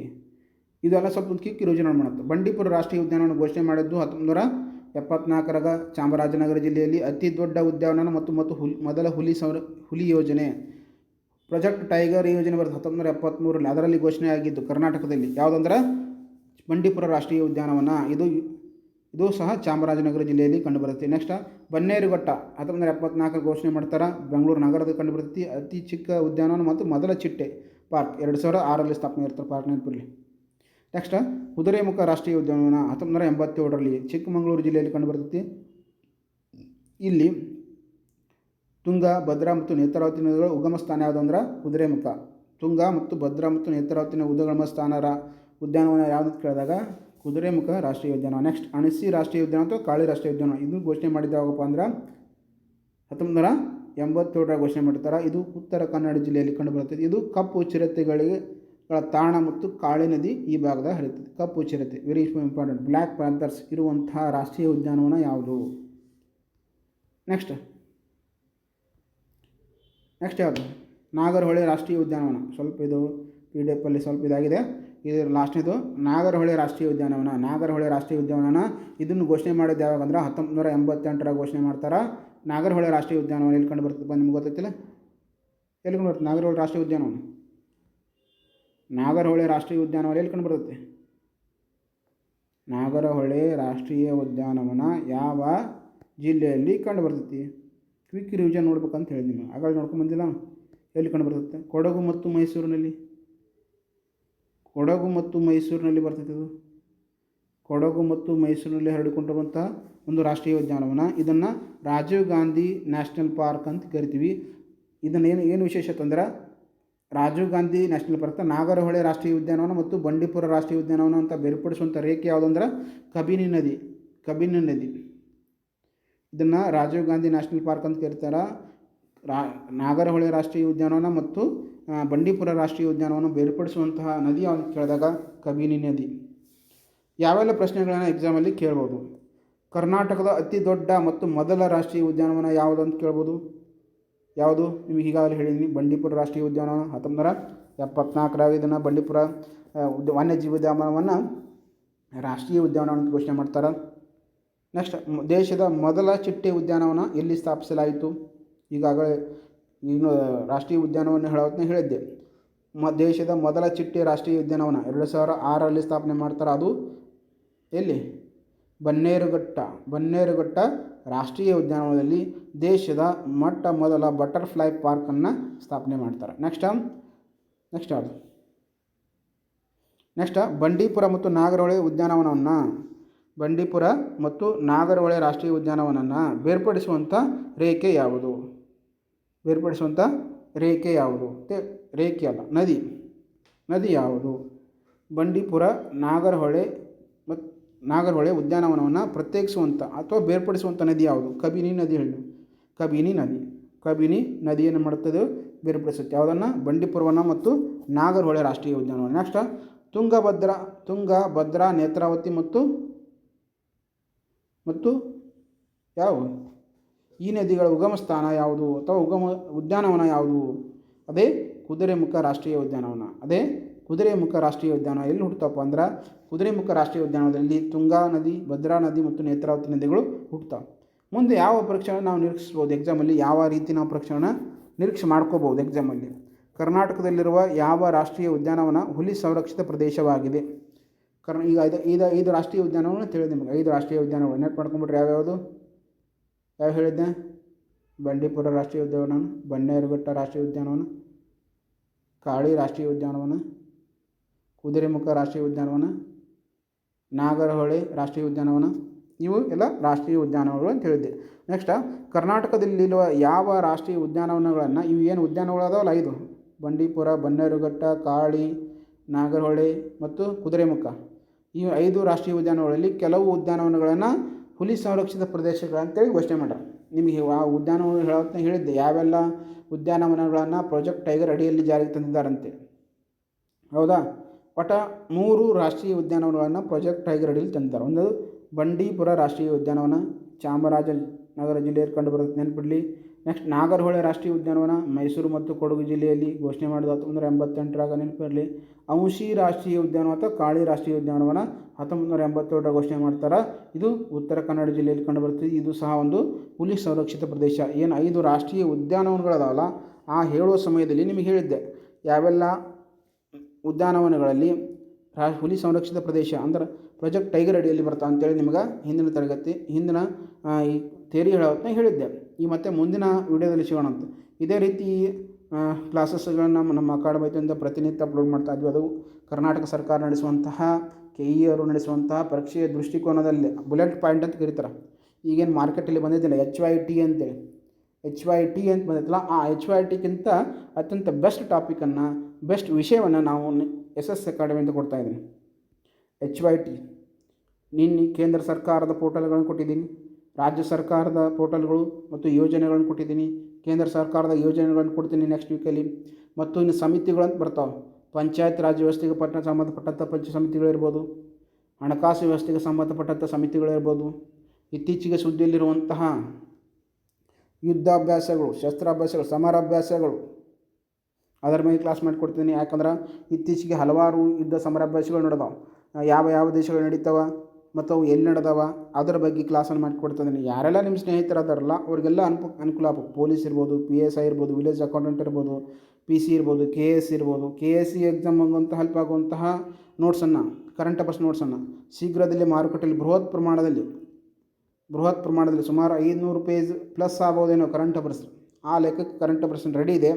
ಇದೆಲ್ಲ ಸ್ವಲ್ಪ ಕಿಕ್ಕಿ ರೋಜನೆ ಮಾಡುತ್ತೆ. ಬಂಡೀಪುರ ರಾಷ್ಟ್ರೀಯ ಉದ್ಯಾನವನ್ನು ಘೋಷಣೆ ಮಾಡಿದ್ದು 1974 ಚಾಮರಾಜನಗರ ಜಿಲ್ಲೆಯಲ್ಲಿ ಅತಿ ದೊಡ್ಡ ಉದ್ಯಾನವನ ಮತ್ತು ಮೊದಲ ಹುಲಿ ಯೋಜನೆ ಪ್ರಾಜೆಕ್ಟ್ ಟೈಗರ್ ಯೋಜನೆ ಬರುತ್ತೆ 1973ರಲ್ಲಿ. ಅದರಲ್ಲಿ ಘೋಷಣೆ ಆಗಿದ್ದು ಕರ್ನಾಟಕದಲ್ಲಿ ಯಾವುದಂದ್ರೆ ಬಂಡೀಪುರ ರಾಷ್ಟ್ರೀಯ ಉದ್ಯಾನವನ. ಇದು ಸಹ ಚಾಮರಾಜನಗರ ಜಿಲ್ಲೆಯಲ್ಲಿ ಕಂಡುಬರುತ್ತೆ. ನೆಕ್ಸ್ಟ್ ಬನ್ನೇರುಘಟ್ಟ 1974 ಘೋಷಣೆ ಮಾಡ್ತಾರೆ. ಬೆಂಗಳೂರು ನಗರದಲ್ಲಿ ಕಂಡುಬರ್ತೈತಿ. ಅತಿ ಚಿಕ್ಕ ಉದ್ಯಾನವನ ಮತ್ತು ಮೊದಲ ಚಿಟ್ಟೆ ಪಾರ್ಕ್ 2006ರಲ್ಲಿ ಸ್ಥಾಪನೆ ಇರ್ತಾರೆ. ಪಾರ್ಕ್ ನೆನಪಿರಲಿ. ನೆಕ್ಸ್ಟ್ ಕುದುರೆಮುಖ ರಾಷ್ಟ್ರೀಯ ಉದ್ಯಾನವನ 1987ರಲ್ಲಿ ಚಿಕ್ಕಮಗಳೂರು ಜಿಲ್ಲೆಯಲ್ಲಿ ಕಂಡುಬರ್ತೈತಿ. ಇಲ್ಲಿ ತುಂಗ, ಭದ್ರಾ ಮತ್ತು ನೇತ್ರಾವತಿ ನದಿಗಳ ಉಗಮ ಸ್ಥಾನ ಯಾವುದು ಅಂದ್ರೆ ಕುದುರೆಮುಖ. ತುಂಗ ಮತ್ತು ಭದ್ರಾ ಮತ್ತು ನೇತ್ರಾವತಿನ ಉಗಮ ಸ್ಥಾನ ಉದ್ಯಾನವನ ಯಾವುದು ಅಂತ ಕೇಳಿದಾಗ ಕುದುರೆಮುಖ ರಾಷ್ಟ್ರೀಯ ಉದ್ಯಾನವನ. ನೆಕ್ಸ್ಟ್ ಅಣಸಿ ರಾಷ್ಟ್ರೀಯ ಉದ್ಯಾನ ಅಥವಾ ಕಾಳಿ ರಾಷ್ಟ್ರೀಯ ಉದ್ಯಾನ ಇದು ಘೋಷಣೆ ಮಾಡಿದ್ದಾವಪ್ಪ ಅಂದ್ರೆ 1987 ಘೋಷಣೆ ಮಾಡ್ತಾರೆ. ಇದು ಉತ್ತರ ಕನ್ನಡ ಜಿಲ್ಲೆಯಲ್ಲಿ ಕಂಡುಬರುತ್ತದೆ. ಇದು ಕಪ್ಪು ಚಿರತೆಗಳ ತಾಣ ಮತ್ತು ಕಾಳಿ ನದಿ ಈ ಭಾಗದಾಗ ಹರಿಯುತ್ತದೆ. ಕಪ್ಪು ಚಿರತೆ ವೆರಿ ಇಂಪಾರ್ಟೆಂಟ್ ಬ್ಲ್ಯಾಕ್ ಪ್ಯಾಂಥರ್ಸ್ ಇರುವಂತಹ ರಾಷ್ಟ್ರೀಯ ಉದ್ಯಾನವನ ಯಾವುದು? ನೆಕ್ಸ್ಟ್ ಯಾವುದು? ನಾಗರಹೊಳೆ ರಾಷ್ಟ್ರೀಯ ಉದ್ಯಾನವನ. ಸ್ವಲ್ಪ ಇದು PDF ಅಲ್ಲಿ ಸ್ವಲ್ಪ ಇದಾಗಿದೆ. ಇದು ಲಾಸ್ಟ್ನೇದು ನಾಗರಹೊಳೆ ರಾಷ್ಟ್ರೀಯ ಉದ್ಯಾನವನ. ನಾಗರಹೊಳೆ ರಾಷ್ಟ್ರೀಯ ಉದ್ಯಾನವನ ಇದನ್ನು ಘೋಷಣೆ ಮಾಡಿದ್ದು ಯಾವಾಗ ಅಂದ್ರೆ 1988 ಘೋಷಣೆ ಮಾಡ್ತಾರೆ. ನಾಗರಹೊಳೆ ರಾಷ್ಟ್ರೀಯ ಉದ್ಯಾನವನ ಎಲ್ಲಿ ಕಂಡು ಬರ್ತದೆ ನಿಮ್ಗೆ ಗೊತ್ತೈತಿಲ್ಲ? ಎಲ್ಲಿ ಕಂಡು ಬರ್ತದೆ ನಾಗರಹೊಳೆ ರಾಷ್ಟ್ರೀಯ ಉದ್ಯಾನವನ? ನಾಗರಹೊಳೆ ರಾಷ್ಟ್ರೀಯ ಉದ್ಯಾನವನ ಎಲ್ಲಿ ಕಂಡು ಬರ್ತೈತೆ? ನಾಗರಹೊಳೆ ರಾಷ್ಟ್ರೀಯ ಉದ್ಯಾನವನ ಯಾವ ಜಿಲ್ಲೆಯಲ್ಲಿ ಕಂಡು ಬರ್ತೈತಿ? ಕ್ವಿಕ್ ರಿವಿಷನ್ ನೋಡ್ಬೇಕಂತ ಹೇಳಿದ್ವಿ ನೀವು. ಆಗ ನೋಡ್ಕೊಂಡು ಬಂದಿಲ್ಲ. ಎಲ್ಲಿ ಕಂಡು ಬರ್ತೈತೆ? ಕೊಡಗು ಮತ್ತು ಮೈಸೂರಿನಲ್ಲಿ ಬರ್ತೈತೆ. ಅದು ಕೊಡಗು ಮತ್ತು ಮೈಸೂರಿನಲ್ಲಿ ಹರಡಿಕೊಂಡಿರುವಂಥ ಒಂದು ರಾಷ್ಟ್ರೀಯ ಉದ್ಯಾನವನ. ಇದನ್ನು ರಾಜೀವ್ ಗಾಂಧಿ ನ್ಯಾಷನಲ್ ಪಾರ್ಕ್ ಅಂತ ಕರಿತೀವಿ. ಇದನ್ನು ಏನು ವಿಶೇಷತೆ ಅಂದ್ರೆ ರಾಜೀವ್ ಗಾಂಧಿ ನ್ಯಾಷನಲ್ ಪಾರ್ಕ್ ನಾಗರಹೊಳೆ ರಾಷ್ಟ್ರೀಯ ಉದ್ಯಾನವನ ಮತ್ತು ಬಂಡೀಪುರ ರಾಷ್ಟ್ರೀಯ ಉದ್ಯಾನವನ ಅಂತ ಬೇರ್ಪಡಿಸುವಂಥ ರೇಖೆ ಯಾವುದಂದ್ರೆ ಕಬಿನಿ ನದಿ. ಇದನ್ನು ರಾಜೀವ್ ಗಾಂಧಿ ನ್ಯಾಷನಲ್ ಪಾರ್ಕ್ ಅಂತ ಕರೀತಾರೆ. ನಾಗರಹೊಳೆ ರಾಷ್ಟ್ರೀಯ ಉದ್ಯಾನವನ ಮತ್ತು ಬಂಡೀಪುರ ರಾಷ್ಟ್ರೀಯ ಉದ್ಯಾನವನ ಬೇರ್ಪಡಿಸುವಂತಹ ನದಿ ಅಂತ ಕೇಳಿದಾಗ ಕಬಿನಿ ನದಿ. ಯಾವೆಲ್ಲ ಪ್ರಶ್ನೆಗಳನ್ನು ಎಕ್ಸಾಮಲ್ಲಿ ಕೇಳ್ಬೋದು? ಕರ್ನಾಟಕದ ಅತಿ ದೊಡ್ಡ ಮತ್ತು ಮೊದಲ ರಾಷ್ಟ್ರೀಯ ಉದ್ಯಾನವನ ಯಾವುದು ಅಂತ ಕೇಳ್ಬೋದು. ಯಾವುದು? ನಿಮಗೆ ಈಗಾಗಲೇ ಹೇಳಿದ್ದೀನಿ ಬಂಡೀಪುರ ರಾಷ್ಟ್ರೀಯ ಉದ್ಯಾನವನ 1974 ಇದನ್ನು ಬಂಡೀಪುರ ವನ್ಯಜೀವಿ ಉದ್ಯಾನವನವನ್ನು ರಾಷ್ಟ್ರೀಯ ಉದ್ಯಾನವನ ಅಂತ ಘೋಷಣೆ ಮಾಡ್ತಾರೆ. ನೆಕ್ಸ್ಟ್ ದೇಶದ ಮೊದಲ ಚಿಟ್ಟೆ ಉದ್ಯಾನವನ ಎಲ್ಲಿ ಸ್ಥಾಪಿಸಲಾಯಿತು? ಈಗಾಗಲೇ ರಾಷ್ಟ್ರೀಯ ಉದ್ಯಾನವನ ಹೇಳಿದ್ದೆ. ದೇಶದ ಮೊದಲ ಚಿಟ್ಟೆ ರಾಷ್ಟ್ರೀಯ ಉದ್ಯಾನವನ 2006ರಲ್ಲಿ ಸ್ಥಾಪನೆ ಮಾಡ್ತಾರೆ. ಅದು ಎಲ್ಲಿ? ಬನ್ನೇರುಘಟ್ಟ ರಾಷ್ಟ್ರೀಯ ಉದ್ಯಾನವನದಲ್ಲಿ ದೇಶದ ಮೊದಲ ಬಟರ್ಫ್ಲೈ ಪಾರ್ಕನ್ನು ಸ್ಥಾಪನೆ ಮಾಡ್ತಾರೆ. ನೆಕ್ಸ್ಟ್ ಬಂಡೀಪುರ ಮತ್ತು ನಾಗರಹೊಳೆ ಉದ್ಯಾನವನವನ್ನು ಬಂಡೀಪುರ ಮತ್ತು ನಾಗರಹೊಳೆ ರಾಷ್ಟ್ರೀಯ ಉದ್ಯಾನವನವನ್ನು ಬೇರ್ಪಡಿಸುವಂಥ ರೇಖೆ ಯಾವುದು? ಬೇರ್ಪಡಿಸುವಂಥ ರೇಖೆ ಯಾವುದು? ರೇಖೆ ಅಲ್ಲ, ನದಿ ಯಾವುದು? ಬಂಡೀಪುರ ನಾಗರಹೊಳೆ ಉದ್ಯಾನವನವನ್ನು ಪ್ರತ್ಯೇಕಿಸುವಂಥ ಅಥವಾ ಬೇರ್ಪಡಿಸುವಂಥ ನದಿ ಯಾವುದು? ಕಬಿನಿ ನದಿ ಹೇಳಿ. ಕಬಿನಿ ನದಿಯನ್ನು ಮಾಡುತ್ತದೆ, ಬೇರ್ಪಡಿಸುತ್ತೆ. ಯಾವುದನ್ನು? ಬಂಡೀಪುರವನ್ನು ಮತ್ತು ನಾಗರಹೊಳೆ ರಾಷ್ಟ್ರೀಯ ಉದ್ಯಾನವನ. ನೆಕ್ಸ್ಟ್ ತುಂಗಭದ್ರಾ ನೇತ್ರಾವತಿ ಮತ್ತು ಯಾವ ಈ ನದಿಗಳ ಉಗಮ ಸ್ಥಾನ ಯಾವುದು ಅಥವಾ ಉದ್ಯಾನವನ ಯಾವುದು? ಅದೇ ಕುದುರೆಮುಖ ರಾಷ್ಟ್ರೀಯ ಉದ್ಯಾನವನ. ಎಲ್ಲಿ ಹುಟ್ಟುತ್ತಪ್ಪ ಅಂದ್ರೆ ಕುದುರೆಮುಖ ರಾಷ್ಟ್ರೀಯ ಉದ್ಯಾನವನದಲ್ಲಿ ತುಂಗಾ ನದಿ, ಭದ್ರಾ ನದಿ ಮತ್ತು ನೇತ್ರಾವತಿ ನದಿಗಳು ಹುಟ್ಟುತ್ತವೆ. ಮುಂದೆ ಯಾವ ಪರೀಕ್ಷೆಯನ್ನು ನಾವು ನಿರೀಕ್ಷಿಸ್ಬೋದು ಎಕ್ಸಾಮಲ್ಲಿ? ಯಾವ ರೀತಿ ನಾವು ಪರೀಕ್ಷೆಯನ್ನು ನಿರೀಕ್ಷೆ ಮಾಡ್ಕೋಬೋದು ಎಕ್ಸಾಮಲ್ಲಿ? ಕರ್ನಾಟಕದಲ್ಲಿರುವ ಯಾವ ರಾಷ್ಟ್ರೀಯ ಉದ್ಯಾನವನ ಹುಲಿ ಸಂರಕ್ಷಿತ ಪ್ರದೇಶವಾಗಿದೆ? ಈಗ 5 ರಾಷ್ಟ್ರೀಯ ಉದ್ಯಾನವನ ತಿಳಿದು ನಿಮಗೆ. 5 ರಾಷ್ಟ್ರೀಯ ಉದ್ಯಾನವನ ನೆನಪು ಮಾಡ್ಕೊಂಬಿಟ್ರೆ ಯಾವ್ಯಾವುದು ಹೇಳಿದ್ದೆ? ಬಂಡೀಪುರ ರಾಷ್ಟ್ರೀಯ ಉದ್ಯಾನವನ, ಬನ್ನೇರುಘಟ್ಟ ರಾಷ್ಟ್ರೀಯ ಉದ್ಯಾನವನ, ಕಾಳಿ ರಾಷ್ಟ್ರೀಯ ಉದ್ಯಾನವನ, ಕುದುರೆಮುಖ ರಾಷ್ಟ್ರೀಯ ಉದ್ಯಾನವನ, ನಾಗರಹೊಳೆ ರಾಷ್ಟ್ರೀಯ ಉದ್ಯಾನವನ. ಇವು ಎಲ್ಲ ರಾಷ್ಟ್ರೀಯ ಉದ್ಯಾನವನಗಳು ಅಂತ ಹೇಳಿದ್ದೆ. ನೆಕ್ಸ್ಟ್ ಕರ್ನಾಟಕದಲ್ಲಿರುವ ಯಾವ ರಾಷ್ಟ್ರೀಯ ಉದ್ಯಾನವನಗಳನ್ನು, ಇವು ಏನು ಉದ್ಯಾನಗಳು ಅದಾವಲ್ಲ 5, ಬಂಡೀಪುರ, ಬನ್ನೇರುಘಟ್ಟ, ಕಾಳಿ, ನಾಗರಹೊಳೆ ಮತ್ತು ಕುದುರೆಮುಖ, ಈ 5 ರಾಷ್ಟ್ರೀಯ ಉದ್ಯಾನಗಳಲ್ಲಿ ಕೆಲವು ಉದ್ಯಾನವನಗಳನ್ನು ಹುಲಿ ಸಂರಕ್ಷಿತ ಪ್ರದೇಶಗಳಂತೇಳಿ ಘೋಷಣೆ ಮಾಡ್ಯಾರ. ನಿಮಗೆ ಆ ಉದ್ಯಾನವನ ಹೇಳಿದ್ದೆ ಯಾವೆಲ್ಲ ಉದ್ಯಾನವನಗಳನ್ನು ಪ್ರಾಜೆಕ್ಟ್ ಟೈಗರ್ ಅಡಿಯಲ್ಲಿ ಜಾರಿಗೆ ತಂದಿದ್ದಾರಂತೆ. ಹೌದಾ? ಒಟ್ಟು 3 ರಾಷ್ಟ್ರೀಯ ಉದ್ಯಾನವನಗಳನ್ನು ಪ್ರಾಜೆಕ್ಟ್ ಟೈಗರ್ ಅಡಿಯಲ್ಲಿ ತಂದಿದ್ದಾರೆ. ಒಂದು ಬಂಡೀಪುರ ರಾಷ್ಟ್ರೀಯ ಉದ್ಯಾನವನ, ಚಾಮರಾಜನಗರ ಜಿಲ್ಲೆಯಲ್ಲಿ ಕಂಡುಬರುತ್ತೆ, ನೆನಪಿಡಲಿ. ನೆಕ್ಸ್ಟ್ ನಾಗರಹೊಳೆ ರಾಷ್ಟ್ರೀಯ ಉದ್ಯಾನವನ ಮೈಸೂರು ಮತ್ತು ಕೊಡಗು ಜಿಲ್ಲೆಯಲ್ಲಿ ಘೋಷಣೆ ಮಾಡಿದ 1988ರಾಗ, ನೆನಪಿರಲಿ. ಔಷಿ ರಾಷ್ಟ್ರೀಯ ಉದ್ಯಾನವನ ಅಥವಾ ಕಾಳಿ ರಾಷ್ಟ್ರೀಯ ಉದ್ಯಾನವನ 1987ರ ಘೋಷಣೆ ಮಾಡ್ತಾರೆ. ಇದು ಉತ್ತರ ಕನ್ನಡ ಜಿಲ್ಲೆಯಲ್ಲಿ ಕಂಡುಬರುತ್ತದೆ. ಇದು ಸಹ ಒಂದು ಹುಲಿ ಸಂರಕ್ಷಿತ ಪ್ರದೇಶ. ಏನು 5 ರಾಷ್ಟ್ರೀಯ ಉದ್ಯಾನವನಗಳದಾವಲ್ಲ, ಆ ಹೇಳುವ ಸಮಯದಲ್ಲಿ ನಿಮಗೆ ಹೇಳಿದ್ದೆ ಯಾವೆಲ್ಲ ಉದ್ಯಾನವನಗಳಲ್ಲಿ ಹುಲಿ ಸಂರಕ್ಷಿತ ಪ್ರದೇಶ ಅಂದ್ರೆ ಪ್ರಾಜೆಕ್ಟ್ ಟೈಗರ್ ಅಡಿಯಲ್ಲಿ ಬರ್ತಾವೆ ಅಂತೇಳಿ ನಿಮಗೆ ಹಿಂದಿನ ಈ ಥಿಯರಿ ಹೇಳೋದನ್ನ ಹೇಳಿದ್ದೆ. ಈ ಮತ್ತೆ ಮುಂದಿನ ವಿಡಿಯೋದಲ್ಲಿ ಸಿಗೋಣ ಅಂತ. ಇದೇ ರೀತಿ ಕ್ಲಾಸಸ್ಗಳನ್ನು ನಮ್ಮ ಅಕಾಡೆಮಿಯಿಂದ ಪ್ರತಿನಿತ್ಯ ಅಪ್ಲೋಡ್ ಮಾಡ್ತಾ ಇದ್ವಿ. ಅದು ಕರ್ನಾಟಕ ಸರ್ಕಾರ ನಡೆಸುವಂತಹ KE ಅವರು ನಡೆಸುವಂತಹ ಪರೀಕ್ಷೆಯ ದೃಷ್ಟಿಕೋನದಲ್ಲಿ ಬುಲೆಟ್ ಪಾಯಿಂಟ್ ಅಂತ ಕರೀತಾರೆ. ಈಗೇನು ಮಾರ್ಕೆಟಲ್ಲಿ ಬಂದಿದ್ದಿಲ್ಲ HYT ಅಂತೇಳಿ, HYT ಅಂತ ಬಂದಿತ್ತಲ್ಲ, ಆ HYTಗಿಂತ ಅತ್ಯಂತ ಬೆಸ್ಟ್ ಟಾಪಿಕನ್ನು, ಬೆಸ್ಟ್ ವಿಷಯವನ್ನು ನಾವು SS ಅಕಾಡೆಮಿಯಿಂದ ಕೊಡ್ತಾಯಿದ್ದೀನಿ. HYT ನಿನ್ನೆ ಕೇಂದ್ರ ಸರ್ಕಾರದ ಪೋರ್ಟಲ್ಗಳನ್ನು ಕೊಟ್ಟಿದ್ದೀನಿ, ರಾಜ್ಯ ಸರ್ಕಾರದ ಪೋರ್ಟಲ್ಗಳು ಮತ್ತು ಯೋಜನೆಗಳನ್ನು ಕೊಟ್ಟಿದ್ದೀನಿ. ಕೇಂದ್ರ ಸರ್ಕಾರದ ಯೋಜನೆಗಳನ್ನು ಕೊಡ್ತೀನಿ ನೆಕ್ಸ್ಟ್ ವೀಕಲ್ಲಿ. ಮತ್ತು ಇನ್ನು ಸಮಿತಿಗಳಂತ ಬರ್ತಾವೆ. ಪಂಚಾಯತ್ ರಾಜ್ ವ್ಯವಸ್ಥೆಗೆ ಸಂಬಂಧಪಟ್ಟಂಥ ಸಮಿತಿಗಳಿರ್ಬೋದು, ಹಣಕಾಸು ವ್ಯವಸ್ಥೆಗೆ ಸಂಬಂಧಪಟ್ಟಂಥ ಸಮಿತಿಗಳಿರ್ಬೋದು, ಇತ್ತೀಚೆಗೆ ಸುದ್ದಿಯಲ್ಲಿರುವಂತಹ ಯುದ್ಧಾಭ್ಯಾಸಗಳು, ಶಸ್ತ್ರಾಭ್ಯಾಸಗಳು, ಸಮರಾಭ್ಯಾಸಗಳು, ಅದರ ಮೇಲೆ ಕ್ಲಾಸ್ ಮಾಡಿಕೊಡ್ತೀನಿ. ಯಾಕಂದ್ರೆ ಇತ್ತೀಚೆಗೆ ಹಲವಾರು ಯುದ್ಧ ಸಮರಾಭ್ಯಾಸಗಳು ನಡೆದಾವೆ. ಯಾವ ದೇಶಗಳು ನಡೀತಾವೆ ಮತ್ತು ಅವು ಎಲ್ಲಿ ನಡೆದಾವ ಅದರ ಬಗ್ಗೆ ಕ್ಲಾಸನ್ನು ಮಾಡಿಕೊಡ್ತಿದ್ದೀನಿ. ಯಾರೆಲ್ಲ ನಿಮ್ಮ ಸ್ನೇಹಿತರು ಅದಾರಲ್ಲ ಅವ್ರಿಗೆಲ್ಲ ಅನುಕೂಲ ಆಗ್ಬೇಕು. ಪೊಲೀಸ್ ಇರ್ಬೋದು, PSI ಇರ್ಬೋದು, ವಿಲೇಜ್ ಅಕೌಂಟೆಂಟ್ ಇರ್ಬೋದು, PC ಇರ್ಬೋದು, KS ಇರ್ಬೋದು. KSC ಎಕ್ಸಾಮ್ ಆಗುವಂಥ ಹೆಲ್ಪ್ ಆಗುವಂತಹ ನೋಟ್ಸನ್ನು, ಕರೆಂಟ್ ಅಫೇರ್ಸ್ ನೋಟ್ಸನ್ನು ಶೀಘ್ರದಲ್ಲೇ ಮಾರುಕಟ್ಟೆಯಲ್ಲಿ ಬೃಹತ್ ಪ್ರಮಾಣದಲ್ಲಿ ಸುಮಾರು 500 ಪೇಜ್ ಪ್ಲಸ್ ಆಗ್ಬೋದೇನೋ ಕರೆಂಟ್ ಅಫೇರ್ಸ್. ಆ ಲೆಕ್ಕಕ್ಕೆ ಕರೆಂಟ್ ಅಫೇರ್ಸ್ ರೆಡಿ ಇದೆ.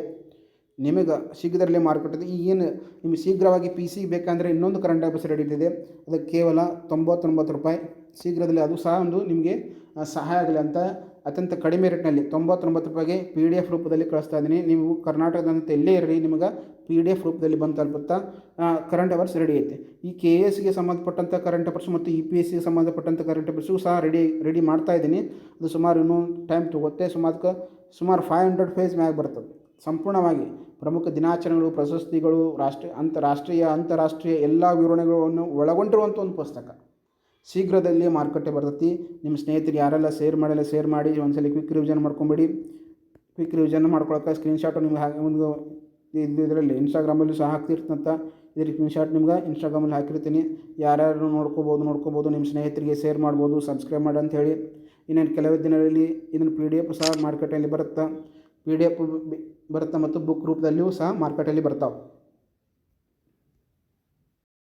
ನಿಮಗೆ ಶೀಘ್ರದಲ್ಲೇ ಮಾರುಕಟ್ಟೆ. ಈಗೇನು ನಿಮಗೆ ಶೀಘ್ರವಾಗಿ PC ಬೇಕಂದರೆ ಇನ್ನೊಂದು ಕರೆಂಟ್ ಅಫೇರ್ಸ್ ರೆಡಿ ಇದೆ. ಅದಕ್ಕೆ ಕೇವಲ 99 ರೂಪಾಯಿ. ಶೀಘ್ರದಲ್ಲಿ ಅದು ಸಹ ಒಂದು ನಿಮಗೆ ಸಹಾಯ ಆಗಲಿ ಅಂತ ಅತ್ಯಂತ ಕಡಿಮೆ ರೇಟ್ನಲ್ಲಿ 99 ರೂಪಾಯಿಗೆ PDF ರೂಪದಲ್ಲಿ ಕಳಿಸ್ತಾ ಇದ್ದೀನಿ. ನೀವು ಕರ್ನಾಟಕದಂತ ಎಲ್ಲೇ ಇರ್ರಿ, ನಿಮಗೆ PDF ರೂಪದಲ್ಲಿ ಬಂದು ತಲುಪುತ್ತಾ ಕರೆಂಟ್ ಅಫೇರ್ಸ್ ರೆಡಿ ಐತೆ. ಈ KSಗೆ ಸಂಬಂಧಪಟ್ಟಂಥ ಕರೆಂಟ್ ಅಫೇರ್ಸ್ ಮತ್ತು EPSಗೆ ಸಂಬಂಧಪಟ್ಟಂಥ ಕರೆಂಟ್ ಅಫೇರ್ಸು ಸಹ ರೆಡಿ ಮಾಡ್ತಾ ಇದ್ದೀನಿ. ಅದು ಸುಮಾರು ಇನ್ನೂ ಟೈಮ್ ತೊಗುತ್ತೆ. ಸುಮಾರು 500 ಪೇಜ್ ಮ್ಯಾಗ ಬರ್ತದೆ. ಸಂಪೂರ್ಣವಾಗಿ ಪ್ರಮುಖ ದಿನಾಚರಣೆಗಳು, ಪ್ರಶಸ್ತಿಗಳು, ಅಂತಾರಾಷ್ಟ್ರೀಯ ಎಲ್ಲ ವಿವರಣೆಗಳನ್ನು ಒಳಗೊಂಡಿರುವಂಥ ಒಂದು ಪುಸ್ತಕ ಶೀಘ್ರದಲ್ಲೇ ಮಾರುಕಟ್ಟೆ ಬರ್ತೈತಿ. ನಿಮ್ಮ ಸ್ನೇಹಿತರು ಯಾರೆಲ್ಲ ಶೇರ್ ಮಾಡಿ ಒಂದ್ಸಲ ಕ್ವಿಕ್ ರಿವಿಷನ್ ಮಾಡ್ಕೊಂಬಿಡಿ. ಕ್ವಿಕ್ ರಿವಿಷನ್ ಮಾಡ್ಕೊಳಕ್ಕೆ ಸ್ಕ್ರೀನ್ಶಾಟು ನಿಮ್ಗೆ ಒಂದು ಇದರಲ್ಲಿ ಇನ್ಸ್ಟಾಗ್ರಾಮಲ್ಲೂ ಸಹ ಹಾಕ್ತಿರ್ತಂತ. ಇದ್ರ ಸ್ಕ್ರೀನ್ಶಾಟ್ ನಿಮ್ಗೆ ಇನ್ಸ್ಟಾಗ್ರಾಮಲ್ಲಿ ಹಾಕಿರ್ತೀನಿ. ಯಾರ್ಯಾರು ನೋಡ್ಕೋಬೋದು, ನಿಮ್ಮ ಸ್ನೇಹಿತರಿಗೆ ಶೇರ್ ಮಾಡ್ಬೋದು, ಸಬ್ಸ್ಕ್ರೈಬ್ ಮಾಡಿ ಅಂತ ಹೇಳಿ. ಇನ್ನೇನು ಕೆಲವೇ ದಿನಗಳಲ್ಲಿ ಇದನ್ನು PDF ಸಹ ಮಾರ್ಕೆಟಲ್ಲಿ ಬರುತ್ತೆ. PDF ಬರುತ್ತೆ ಮತ್ತು ಬುಕ್ ರೂಪದಲ್ಲಿಯೂ ಸಹ ಮಾರ್ಕೆಟಲ್ಲಿ ಬರ್ತಾವೆ.